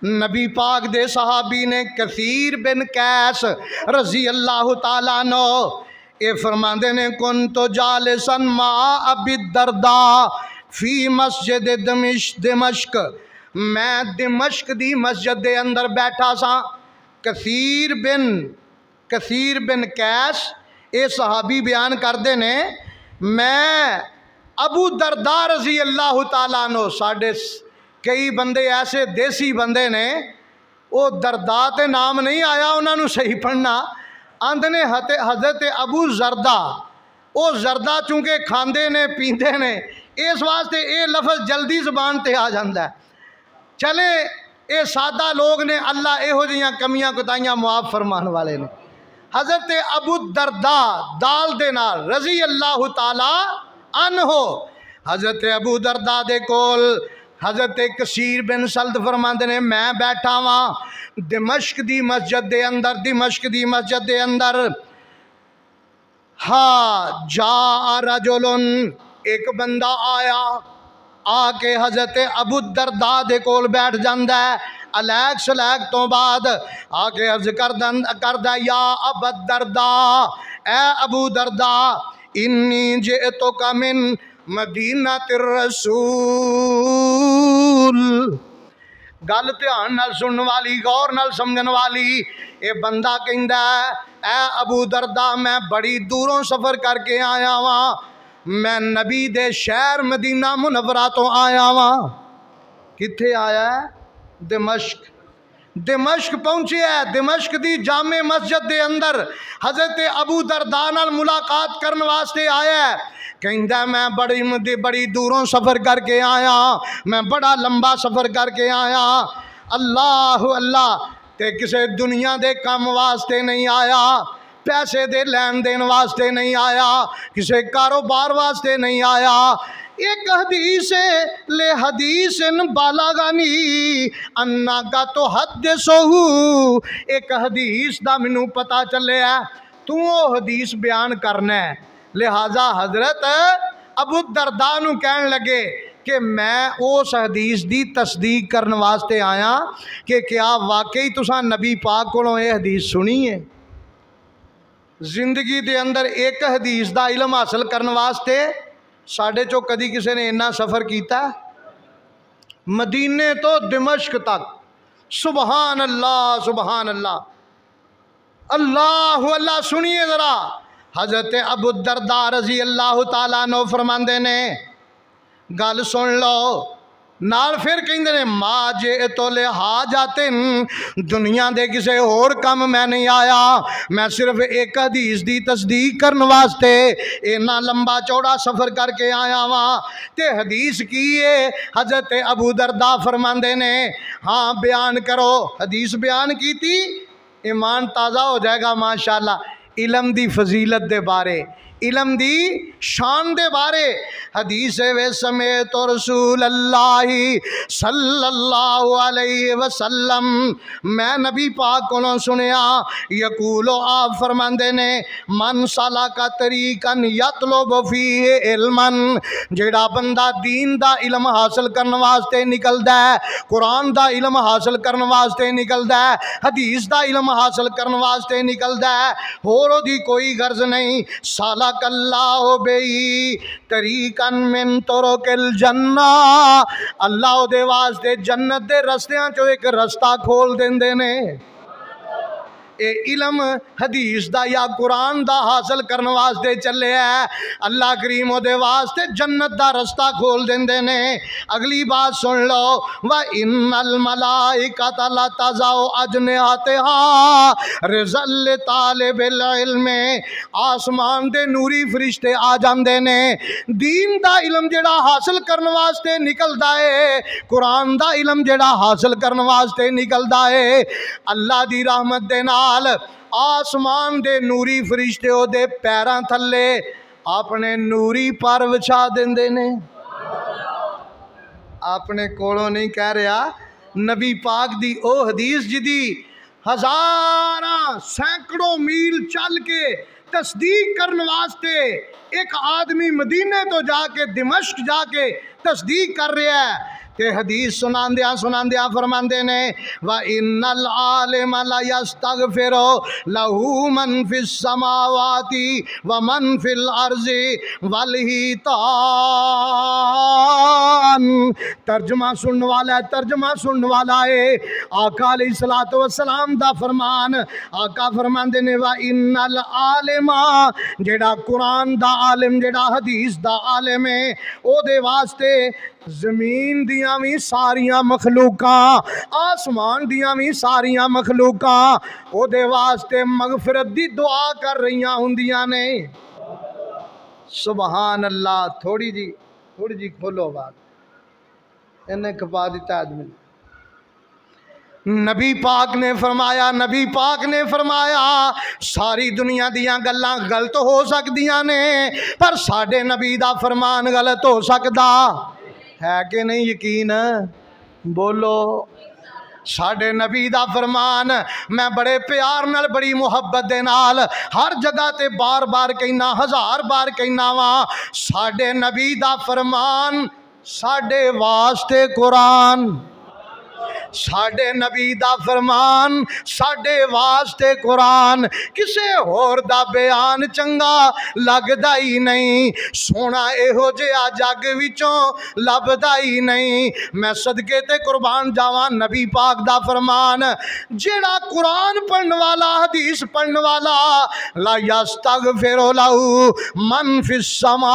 नबी पाक दे सहाबी ने कसीर बिन कैस रजी अल्लाह ताला नो ये फरमाते ने, कुन तो जालिसन मा अबी दरदा फी मस्जिद दिमश्क, मैं दिमश्क दी मस्जिद दे अंदर बैठा सा। कसीर बिन कैस ये सहाबी बयान करते ने, मैं अबू दरदा रजी अल्लाह ताला नो, साढ़े कई बंदे ऐसे देसी बंदे ने वो दरदा ते नाम नहीं आया, उन्होंने सही पढ़ना आंदे ने हज़रत अबू जरदा। वो जरदा चूँकि खांदे ने पींदे ने, इस वास्ते ये लफज जल्दी जबान ते आ जाता है। चले ये सादा लोग ने, अल्लाह यहो जिहियां कमियां कुताइयां मुआफ फरमान वाले ने। हज़रत अबू दरदा दाल दे नाल रजी अल्लाह ताला अनहो, हज़रत अबू दरदा दे कोल हज़रत कसीर बिन सल्द फरमाते ने, मैं बैठा वहाँ दिमश्क दी मस्जिद दे अंदर, दिमश्क दी मस्जिद दे अंदर। हाँ जा रजुलन, एक बंदा आया, आके हज़रत अबू दरदा दे कोल बैठ जाता है। अलैक सलैक तो बाद आके अर्ज करदा, या अबू दरदा, ए अबू दरदा, इन्नी जिअतुका मिन मदीना रसूल। गल ध्यान नाल सुनने वाली, गौर नाल समझन वाली। ये बंदा कहंदा, ए अबू दरदा, मैं बड़ी दूरों सफ़र करके आया वां, मैं नबी दे शहर मदीना मुनव्वरा तो आया वां। कित्थे आया है? दिमश्क। दिमश्क पहुँचे है। दिमश्क दी जामे मस्जिद दे अंदर हज़रत अबू दरदा नाल मुलाकात करने वास्ते आया है। कहंदा मैं बड़ी दूरों सफ़र करके आया, मैं बड़ा लंबा सफ़र करके आया। अल्लाह अल्लाह, ते किसी दुनिया दे काम वास्ते नहीं आया, पैसे दे लैन देन वास्ते नहीं आया, किसी कारोबार वास्ते नहीं आया। एक हदीस ले हदीसन बालागानी अन्ना का तो हद सोहू, एक हदीस दा मैनू पता चले तू वो हदीस बयान करना है। लिहाजा हजरत अबू दरदा नू कहन लगे कि मैं उस हदीस की तस्दीक करने वास्ते आया कि क्या वाकई तुसां नबी पाक कोलों ये हदीस सुनी है। जिंदगी के अंदर एक हदीस का इलम हासिल करने वास्ते साढ़े चो कदी किसी ने इन्ना सफ़र किया? मदीने तो दिमश्क तक। सुबहान अल्लाह सुबहान अल्लाह, अल्लाह अल्लाह। सुनिए ज़रा, हज़रत अबू दरदा रज़ी अल्लाह ताला अन्हु फरमांदे ने, गल सुन लो नाल। फिर कहंदे ने, माँ जे तो लिहा जाते दुनिया दे किसे होर कम मैं नहीं आया, मैं सिर्फ एक हदीस की तस्दीक करने वास्ते इन्ना लंबा चौड़ा सफ़र करके आया वहाँ। ते हदीस की है? हज़रत अबू दरदा फरमांदे ने, हाँ बयान करो। हदीस बयान की थी, ईमान ताज़ा हो जाएगा माशाअल्लाह। इलम दी फजीलत दे बारे, इलम दी शान दे बारे हदीस वे समेत तो रसूल अल्लाह सल्लल्लाहु अलैहि वसल्लम मैं नबी पाक को सुनिया यकूलो आप फरमांदे ने मन साला का तरीकन यतलुब फीहि इल्मन जेड़ा बंदा दीन दा इलम हासिल करने वास्ते निकलदा है, कुरान दा इलम हासिल करने वास्ते निकलदा है, हदीस दा इलम हासिल करने वास्ते निकलदा है, होर ओदी कोई गर्ज नहीं। साला कल्लाह बेई तरीकन मिन तुरुकिल जन्ना अल्लाह ओदे वास्ते जन्नत दे रस्तियां चो एक रस्ता खोल देंदे ने। ये इलम हदीस दा या कुरान दा हासिल करने वास्ते चले है, अल्लाह करीम ओदे वास्ते जन्नत दा रस्ता खोल देंदे ने। अगली बात सुन लो, व इन्नल मलाइकता ला तज़ाउ अजनिहतिहा रिज़ल तालिबिल इल्म आसमान दे नूरी फरिश्ते आ जांदे ने। दीन दा इलम जेड़ा हासिल करने वास्ते निकलदा है, कुरान दा इलम जेड़ा हासिल करने वास्ते निकलदा है, अल्लाह दी रहमत दे नाल आसमान दे नूरी फरिश्ते ओदे पैरां थल्ले अपने नूरी पर विछा देंदे ने। अपने कोलों नहीं कह रहा, नबी पाक दी ओ हदीस जिदी हजारां सैकड़ों मील चल के तस्दीक करने वास्ते एक आदमी मदीने तो जाके दिमश्क जाके तस्दीक कर रहा है, ते हदीस सुनांदिया सुनांदिया फरमांदे ने व इन्नल आलिम ला यस्तगफिरु लहू मन फिस समावाति व मन फिल अर्ज़ि वल हितान। तर्जमा सुनने वाला है, तर्जमा सुनने वाला है आका अलैहिस्सलातु वस्सलाम दा फरमान। आका फरमांदे ने व इन्नल आलिमा जेड़ा कुरान दा आलिम जेड़ा हदीस दा आलिम है ओदे वास्ते जमीन दियां भी सारियां मखलूकां आसमान दियां भी सारियां मखलूकां ओदे वास्ते मगफिरत दी दुआ कर रहीआं हुंदियां ने। सुबहान अल्लाह। थोड़ी जी खोलो बात, इन्हें खपा दिता आदमी। नबी पाक ने फरमाया, नबी पाक ने फरमाया सारी दुनिया दियां गल्लां गलत हो सकदियां ने पर साडे नबी दा फरमान गलत हो सकदा है कि नहीं? यकीन बोलो। साडे नबी दा फरमान मैं बड़े प्यार नाल बड़ी मुहब्बत दे नाल हर जगह ते बार बार कहना, हजार बार कहना वा, साडे नबी दा फरमान साडे वास्ते कुरान, साडे नबी दा फरमान साडे वास्ते कुरान, किसे होर दा बयान चंगा लगदा ही नहीं, सोना इहो जिहा जग विचों लभदा ही नहीं। मैं सदके ते कुर्बान जावां, नबी पाक दा फरमान जेड़ा कुरान पढ़न वाला हदीस पढ़न वाला ला यस्तगफिरु लहू मन फिस समावात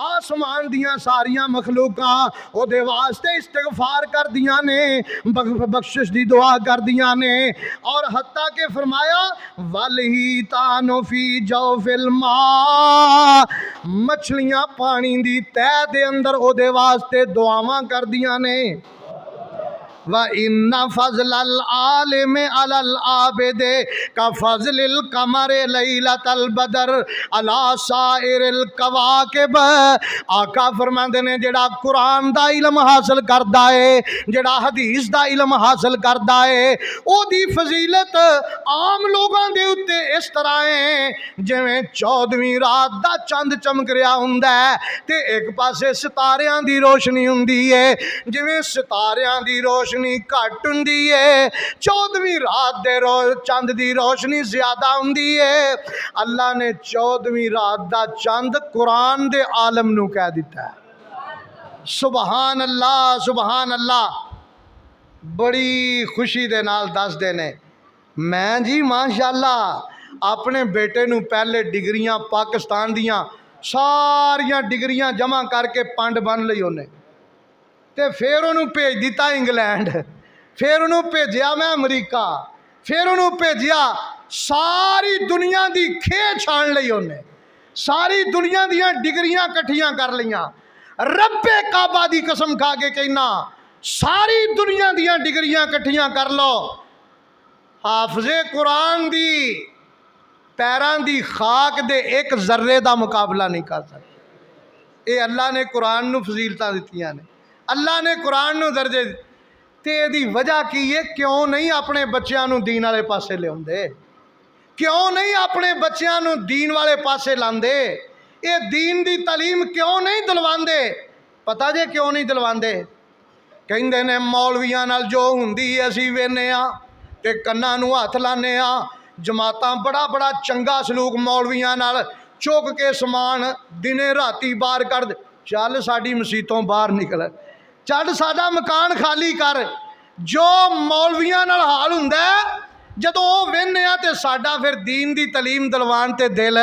आसमान दियां सारियां मखलूकां ओदे वास्ते इस्तिगफार कर दियां ने, बख्शिश दी दुआ कर दियां ने। और हत्ता के फरमाया वलही तानो फी जौफिल मा मछलियां पानी दी तह दे अंदर ओदे वास्ते दुआवां कर दियां ने। व इन्ना फज़लल आलिम अलल आबिदे का फज़लिल कमर लैलतल बदर अला साइरिल कवाकिब। आका फरमांदे ने जेड़ा कुरान दा इल्म हासिल करदा है, जेड़ा हदीस दा इल्म हासिल करदा है, ओदी फजीलत आम लोगां दे उत्ते इस तरह है जिवें 14वीं रात दा चंद चमक रहा हुंदा है ते एक पासे सितारियां दी रोशनी हुंदी है। जिवें सितारियां दी रोशनी घट हुंदी है, 14वीं रात दे रोज चंद दी रोशनी ज्यादा हुंदी है। अल्लाह ने 14वीं रात दा चंद कुरान दे आलम नू कह दिता है। सुबहान अल्लाह, सुबहान अल्लाह। बड़ी खुशी दे नाल दस देने मैं जी माशाअल्लाह अपने बेटे नू पहले डिग्रियां पाकिस्तान दियां सारियां डिग्रियां जमा करके पंड बन लई उन्हें ते फिर उन्होंने भेज दिता इंग्लैंड, फिर उन्होंने भेजा मैं अमरीका, फिर उन्होंने भेजा सारी दुनिया की खे छाण लई, उन्हें सारी दुनिया दियां डिग्रियां कट्ठियां कर लियां। रब्बे काबा दी कसम खा के कहना सारी दुनिया दियां डिग्रियां कट्ठियां कर लो, हाफिज़े कुरान दी पैरां दी खाक दे एक जर्रे का मुकाबला नहीं कर सकते। ये अल्लाह ने कुरान नूं फजीलतां दित्तियां ने, अल्लाह ने कुरान नूं दर्जे। ते इहदी वजह की है, क्यों नहीं अपने बच्चों नूं दीन वाले पासे लिआउंदे, क्यों नहीं अपने बच्चों नूं दीन वाले पासे लांदे, ये दीन दी तालीम क्यों नहीं दिलवांदे? पता जे क्यों नहीं दिलवांदे? कहंदे ने मौलवियां नाल जो हुंदी असीं वेखने आ ते कन्नां नूं हत्थ लाने आ। जमातां बड़ा बड़ा चंगा सलूक मौलवियां नाल, चुक के समान दिने राती बाहर कर दे, चल साडी मसीतों बाहर निकल, चल साडा मकान खाली कर। जो मौलवियां नाल हाल हुंदा जदों ओह वेखने आ ते साडा फिर दीन दी तलीम दिलवान ते दिल।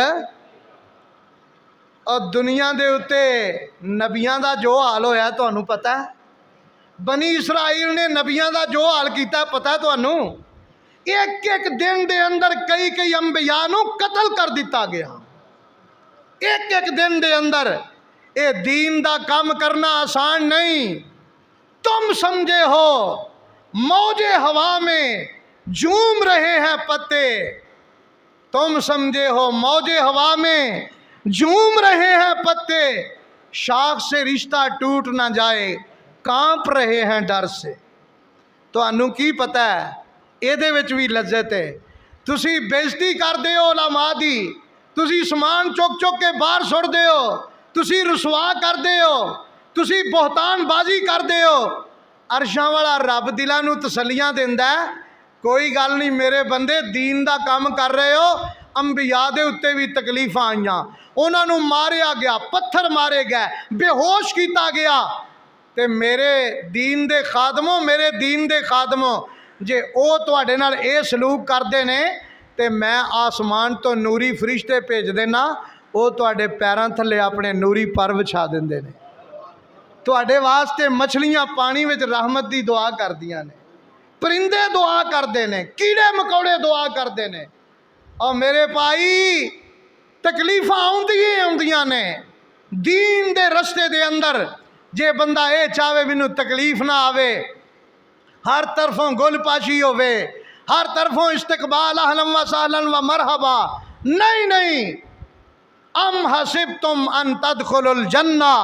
और दुनिया दे उत्ते नबियां दा जो हाल होया तुहानूं पता है? बनी इसराइल ने नबियां दा जो हाल कीता पता है तुहानूं? एक एक दिन दे अंदर कई कई अंबिया नूं कतल कर दिता गया, एक एक दिन दे अंदर। ये दीन दा काम करना आसान नहीं। तुम समझे हो मौजे हवा में झूम रहे हैं पत्ते, तुम समझे हो मौजे हवा में झूम रहे हैं पत्ते, शाख से रिश्ता टूट ना जाए कांप रहे हैं डर से। तुहानूं की पता है ਇਹਦੇ ਵਿੱਚ भी लज्जत है। तुसी बेइज्जती करते हो उलमा दी, तुसी समान चुक चुक के बाहर सुटते हो, तुसी रुसवा करते हो, तुसी बोहतानबाजी करते हो। अरशां वाला रब दिलां नूं तसल्लियां दिंदा है, कोई गल नहीं मेरे बंदे, दीन दा काम कर रहे हो। अंबिया दे उत्ते भी तकलीफां आईयां, उन्हां नूं मारिया गया, पत्थर मारे गए, बेहोश किया गया। ते मेरे दीन दे खादमों, मेरे दीन दे खादमों, जे वो तुहाडे नाल ये सलूक करते ने ते मैं आसमान तो नूरी फरिश्ते भेज देना, वो तुहाडे पैरां थल्ले अपने नूरी पर विछा देंदे ने। तुहाडे वास्ते मछलियां पानी विच रहमत दी दुआ करदियां ने, परिंदे दुआ करते ने, कीड़े मकौड़े दुआ करते ने। और मेरे भाई तकलीफां आउंदियां ने दीन दे रस्ते दे अंदर। जे बंदा ये चाहे मैनूं तकलीफ ना आवे, हर तरफों गुलपाशी होवे, हर तरफों इस्तकबाल अहलन व सहलन व मरहबा, नहीं नहीं। अम हसिबतुम अन तदखुलुल जन्ना,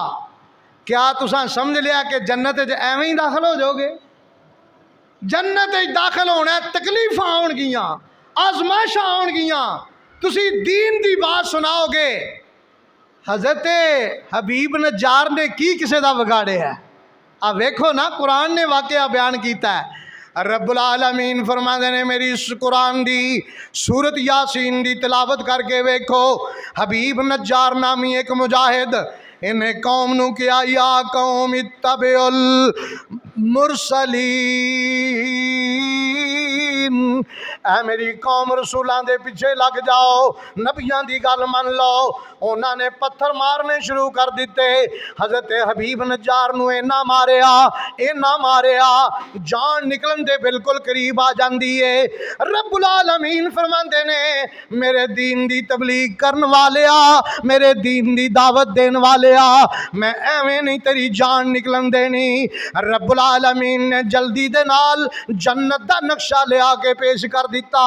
क्या तुसां समझ लिया कि जन्नत च एवें ही दाखिल हो जाओगे? जन्नत च दाखिल होना तकलीफां आउणगियां, आजमाइशां आउणगियां, तुसी दीन दी बात सुनाओगे। हज़रत हबीब नज्जार ने की किसी का बिगाड़े है? आ वेखो ना, कुरान ने वाकया बयान किया है। रब्बुल आलमीन फरमाते ने मेरी इस कुरान दी सूरत यासीन दी तिलावत करके वेखो। हबीब नज्जार नामी एक मुजाहिद इन्हें कौम नूं किया, या कौम इत्तबिउल मुरसलीन, ऐ मेरी कौम रसूलां दे पिछे लग जाओ, नबियां दी गल मन लो। उन्होंने पत्थर मारने शुरू कर दिते। हज़रत हबीब नज्जार नूं इन्ना मारिया, इन्ना मारिया, जान निकलन दे बिल्कुल करीब आ जाती है। रब्बुल आलमीन फरमांदे ने मेरे दीन दी तबलीग करन वाले आ, मेरे दीन दी दावत देन वाले आ, मैं एवें नहीं तेरी जान निकलन देनी। रब्बुल आलमीन ने जल्दी दे नाल जन्नत दा नक्शा लिया के पेश कर दिता।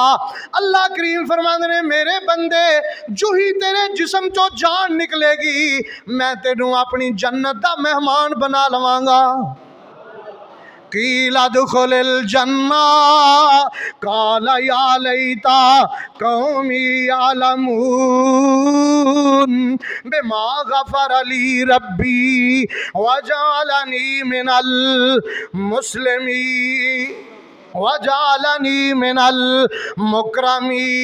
अल्लाह करीम फरमांदे ने मेरे बंदे, जो ही तेरे जिस्म चो जान निकलेगी मैं तेनू अपनी जन्नत दा मेहमान बना लवांगा। कीला दुखुलिल जन्ना काला या लैता कौमी यालमून बिमा गफर अली रब्बी वजालनी मिनल मुस्लिमीन वजालनी मिनल मुकरमीन।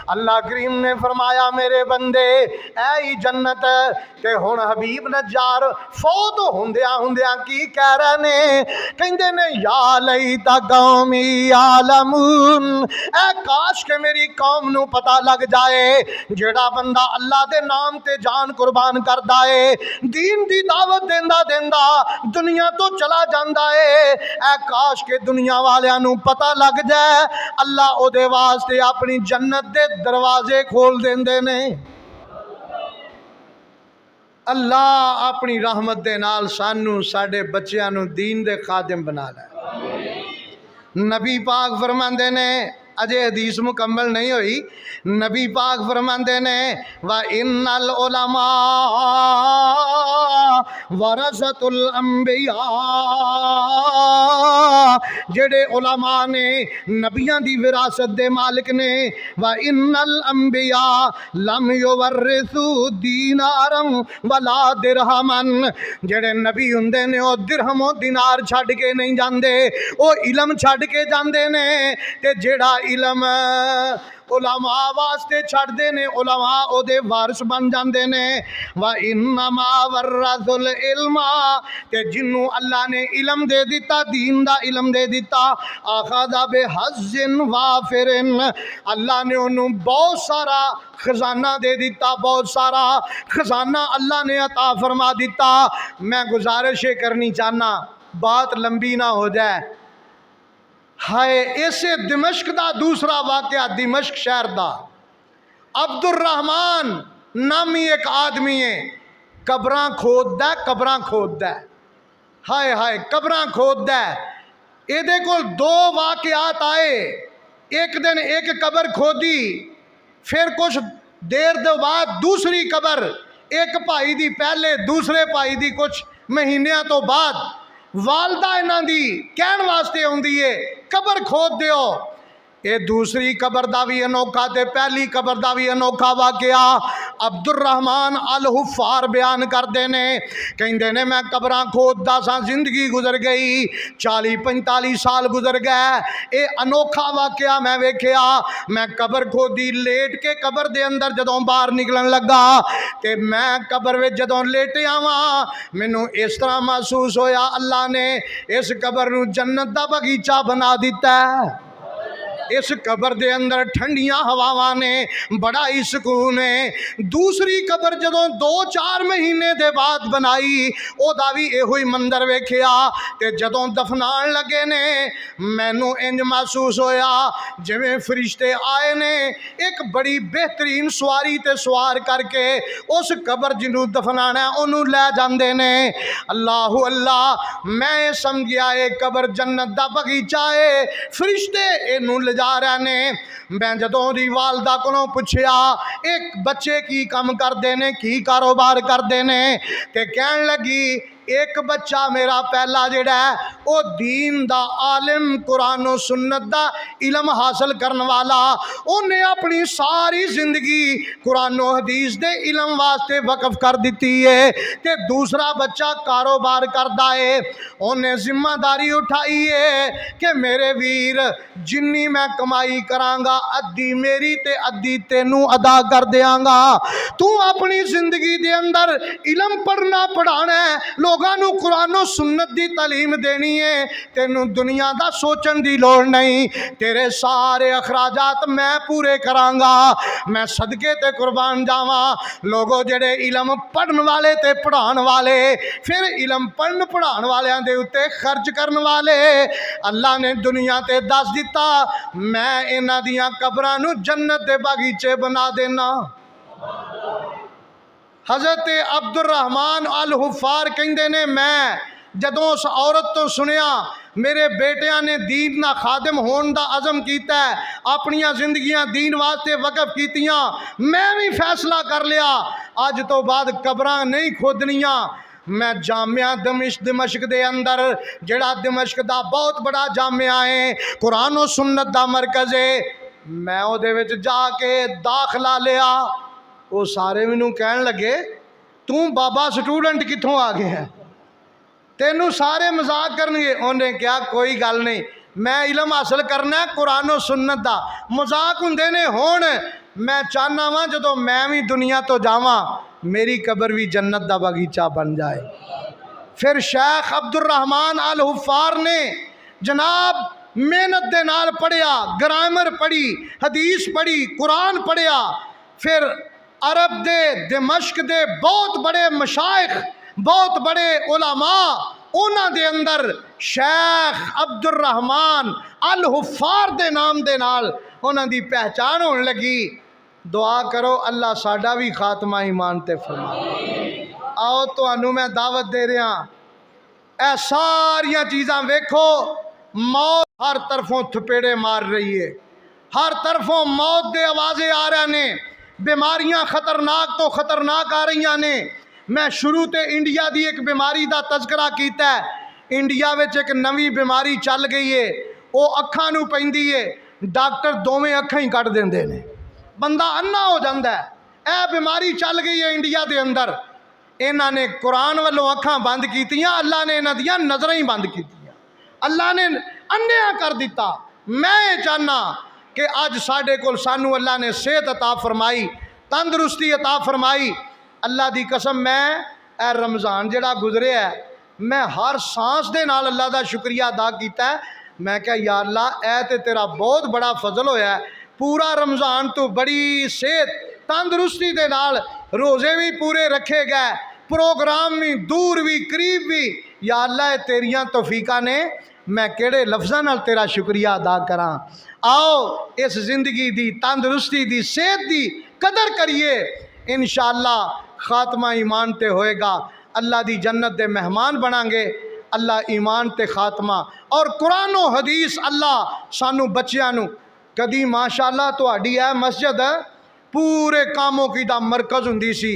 अल्लाह करीम ने फरमाया मेरे बंदे ऐ जन्नत ते हुण हबीब नज्जार फौत होंदिया होंदिया की कह रहे ने, कहंदे ने या लैता कौमी यालमून, ऐ काश के मेरी कौम नू पता लग जाए। जेड़ा बंदा अल्लाह दे नाम ते जान कुर्बान करदा है, दीन दी दावत देंदा देंदा दुनिया तो चला जांदा है, ऐ काश के दुनिया वालियां नू पता लग जाए अल्लाह ओदे वास्ते अपनी जन्नत दे दरवाजे खोल देंदे ने। अल्लाह अपनी रहमत दे नाल सानू साडे बच्चियां नू दीन दे खादिम बना लै। नबी पाक फरमाते ने, अजे हदीस मुकम्मल नहीं हुई, नबी पाक फरमाते ने व इन्नल उलमा वरसतुल अंबिया, जेड़े उलमा ने नबियां दी विरासत दे मालिक ने। व इन्नल अंबिया लम युवर्रिसु दीनारम वला दिरहमन, जेड़े नबी हुंदे ने ओ दिरहमो दिनार छड्ड के नहीं जांदे, ओ इलम छड्ड के जांदे ने। ते जेड़ा इलम उलमा वास्ते छड्डदे ने, उलमा ओदे वारिस बन जांदे ने। व इन्नमा वरसुल इल्मा, ते जिन्नू अल्लाह ने इलम दे दिता, दीन दा इलम दे दिता, आखदा बेहज़्ज़िन वाफिरिन, अल्लाह ने उन्होंने बहुत सारा खजाना दे दिता, बहुत सारा खजाना अल्लाह ने अता फरमा दिता। मैं गुजारिश करनी चाहना, बात लंबी ना हो जाए। हाय इसे दिमश्क का दूसरा वाकया, दिमश्क शहर का अब्दुल रहमान नामी एक आदमी है, कबरां खोददा, कबरां खोददा, हाय हाय कबरां खोददा। एदे कोल दो वाकयात आए, एक दिन एक कबर खोदी, फिर कुछ देर दे बाद दूसरी कबर, एक भाई दी पहले, दूसरे भाई दी कुछ महीनों तो बाद। वालदा इन्हां दी कहण वास्ते आउंदी है कबर खोद दिओ। ये दूसरी कबर का भी अनोखा, ते पहली कबर का भी अनोखा वाकया अब्दुल रहमान अल हुफ़ार बयान करते हैं। कहते ने मैं कबरां खोददा सा, जिंदगी गुजर गई, 40-45 साल गुजर गए। ये अनोखा वाकया मैं वेख्या। मैं कबर खोदी, लेट के कबर दे अंदर जदों बाहर निकलन लगा, तो मैं कबर में जदों लेटिया वां, मैनू इस तरह महसूस होया अल्लाह ने इस कबर नू जन्नत दा बगीचा बना दिता है। इस कबर दे अंदर ठंडियां हवावां ने, बड़ा ही सुकून है। दूसरी कबर जदों 2-4 महीने दे बाद बनाई, ओदा भी इहो ही मंदर वेख्या। ते जदों दफनान लगे ने, मैनू इंज महसूस होया जिवें फरिश्ते आए ने, एक बड़ी बेहतरीन सवारी ते सवार करके उस कबर जिन्हों दफनाना उन्होंने लै जांदे ने। अल्लाहु अल्लाह, मैं समझिया ये कबर जन्नत दा बगीचा है, फरिश्ते इनू जा रहे ने। मैं जदों दी वालदा कोलों पुछया एक बच्चे की काम करते ने, की कारोबार करते ने, ते कहन लगी एक बच्चा मेरा पहला जिहड़ा है वो दीन दा आलिम, कुरान और सुन्नत दा इलम हासिल करने वाला, उन्हें अपनी सारी जिंदगी कुरान और हदीस दे इलम वास्ते वकफ कर दी है। ते दूसरा बच्चा कारोबार करता है, उन्हें जिम्मेदारी उठाई है कि मेरे वीर जिन्नी मैं कमाई करांगा अद्धी मेरी ते अद्धी तेनू अदा कर देंगा। तू अपनी जिंदगी दे अंदर इलम पढ़ना पढ़ाना है, लोगों कुरानो सुन्नत की तालीम देनी है, तेनू दुनिया का सोचन की लोड़ नहीं। तेरे सारे अखराजात मैं पूरे करांगा, मैं सदके ते कुर्बान जावा। लोगों जेड़े इलम पढ़न वाले ते पढ़ाने वाले, फिर इलम पढ़न पढ़ाने वालियां दे उत्ते खर्च करने वाले, अल्लाह ने दुनिया ते दस दिता मैं इन्हां दियां कबरां नू जन्नत दे बागीचे बना देना। हज़रत अब्दुल रहमान अल हुफ़ार कहते ने मैं जदों उस औरत तो सुनिया मेरे बेटिया ने दीन दा खादिम होने का अज़म किया, अपनिया जिंदगियां दीन वास्ते वकफ कीतियां, मैं भी फैसला कर लिया अज तो बाद कबरां नहीं खोदनियां। मैं जामिया दिमश्क दे अंदर, जिहड़ा दिमश्क दा बहुत बड़ा जामिया है, कुरान और सुन्नत दा मरकज़ है, मैं उहदे विच जाके दाखला लिया। वो सारे मैनू कहन लगे तू बाबा स्टूडेंट कित्थों आ गया है, तेनू सारे मजाक करनगे। उन्हें क्या कोई गल नहीं, मैं इलम हासिल करना है कुरान और सुन्नत दा, मजाक हुंदे ने। हुण मैं चाहना वा जदों मैं भी दुनिया तो जावां मेरी कबर भी जन्नत दा बगीचा बन जाए। फिर शेख अब्दुल रहमान अल हुफ़ार ने जनाब मेहनत दे नाल पढ़िया, ग्रामर पढ़ी, हदीस पढ़ी, कुरान पढ़िया। फिर अरब दे दिमश्क दे बहुत बड़े मशाइख, बहुत बड़े उलमा, उन्हां दे अंदर शेख अब्दुल रहमान अल हुफ़ार दे नाम दे नाल उन्हां दी पहचान होने लगी। दुआ करो अल्लाह साडा भी खात्मा ईमान ते फरमाए। आओ तुहानू मैं दावत दे रहा, ए सारियां चीज़ां वेखो, मौत हर तरफों थपेड़े मार रही है, हर तरफों मौत दे आवाज़े आ रहे ने, बीमारियां खतरनाक तो खतरनाक आ रही ने। मैं शुरू ते इंडिया की एक बीमारी का तस्करा किया है। इंडिया में एक नवी बीमारी चल गई है, वो अखां नूं पैंदी है, डॉक्टर दोवें अखां ही कट देंदे ने, बंदा अन्ना हो जाता है। यह बीमारी चल गई है इंडिया के अंदर। इन्हां ने कुरान वालों अखां बंद कीतियां, अल्लाह ने इन्हां दियां नज़रां ही बंद कीतियां, अल्लाह ने अन्निया कर दिता। मैं ये चाहना कि अज साडे कोल सानू अल्लाह ने सेहत अता फरमाई, तंदुरुस्ती अता फरमाई। अल्लाह की कसम, मैं ए रमज़ान जिहड़ा गुजरिया है, मैं हर सांस दे नाल अल्लाह का शुक्रिया अदा किया है। मैं क्या या अल्लाह, ऐ ते तेरा बहुत बड़ा फजल होया है। पूरा रमज़ान तो बड़ी सेहत तंदुरुस्ती दे नाल रोज़े भी पूरे रखे गए, प्रोग्राम भी दूर भी करीब भी। या अल्लाह तेरियां तौफीका ने, मैं केड़े लफ्ज़ां नाल तेरा शुक्रिया अदा करा। आओ इस जिंदगी दी तंदुरुस्ती दी सेहत दी कदर करिए, इंशाअल्लाह खात्मा ईमान ते होएगा, अल्लाह दी जन्नत दे मेहमान बनांगे। अल्लाह ईमान ते खात्मा और कुरान व हदीस अल्लाह सानू बच्चियां नू कदी माशाअल्लाह तुहाडी है मस्जिद पूरे कामों की दा मरकज़ हुंदी सी।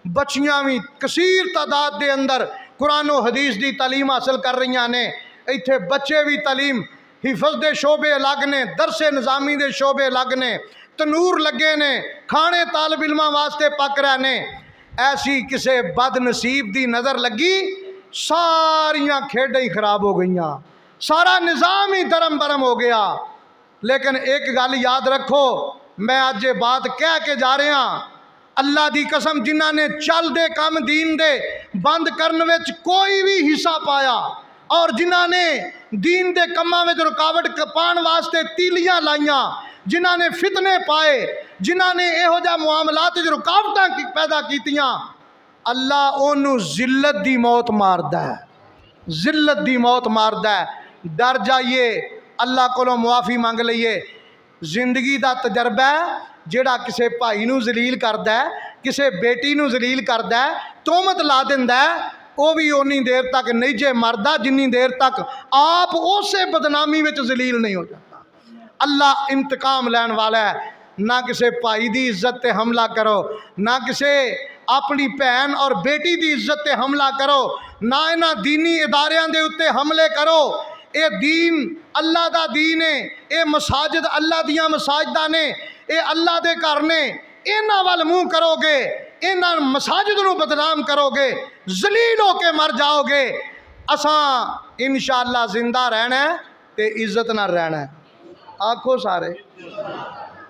बच्चियां भी कसीर तादाद दे अंदर कुरान व हदीस दी तालीम हासिल कर रही ने। इत्थे बच्चे भी तालीम हिफज दे शोबे अलग ने, दरसे निज़ामी दे शोबे अलग ने, तनूर लगे ने, खाने तालिब इल्मां वास्ते पक रहे ने। ऐसी किसे बदनसीब दी नज़र लगी, सारियां खेडें ही खराब हो गई, सारा निज़ाम ही दरम बरम हो गया। लेकिन एक गल याद रखो, मैं अज ये बात कह के जा रहा, अल्लाह की कसम, जिन्हों ने चल दे कम दीन दे बंद करने विच कोई भी हिस्सा पाया और जिन्हों ने दीन दे कमां विच रुकावट पाने वास्ते तीलियां लाइयां, जिन्हों ने फितने पाए, जिन्हों ने इहो जिहा मुआमलात च रुकावटां पैदा कीतियां, अल्लाह उन्होंने जिल्लत दी मौत मारदा है, जिल्लत दी मौत मारदा है। डर जाइए, अल्लाह कोलों मुआफ़ी मंग लईए। जिंदगी का तजर्बा है, जिहड़ा किसी भाई नूं जलील करदा है, किसी बेटी नूं जलील करदा है, तोहमत ला दिंदा है, वो भी उन्नी देर तक नहीं जे मरदा जिन्नी देर तक आप उसे बदनामी में जलील नहीं हो जाता। अल्लाह इंतकाम लैन वाला है। ना किसी भाई की इज्जत ते हमला करो, ना किसी अपनी भैन और बेटी की इज्जत ते हमला करो, ना इन्हां दीनी इदारियां दे उत्ते हमले करो। ये दीन अल्लाह का दीन है, ये मसाजिद अल्लाह दियां मसाजिदां ने, ये अल्लाह दे घर ने। इन्हां वल मुँह करोगे, इन्हां मसाजिद नूं बदनाम करोगे, जलील होके मर जाओगे। असां इंशाअल्लाह जिंदा रहना है ते इज्जत नाल रहना है। आखो सारे,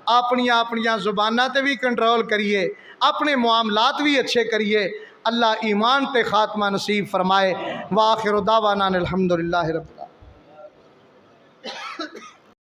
अपनियां अपनियां ज़ुबानां ते भी कंट्रोल करिए, अपने मुआमलात भी अच्छे करिए। अल्लाह ईमान ते खात्मा नसीब फरमाए। वाखिर दावाना अल्हम्दुलिल्लाहि रब्बिल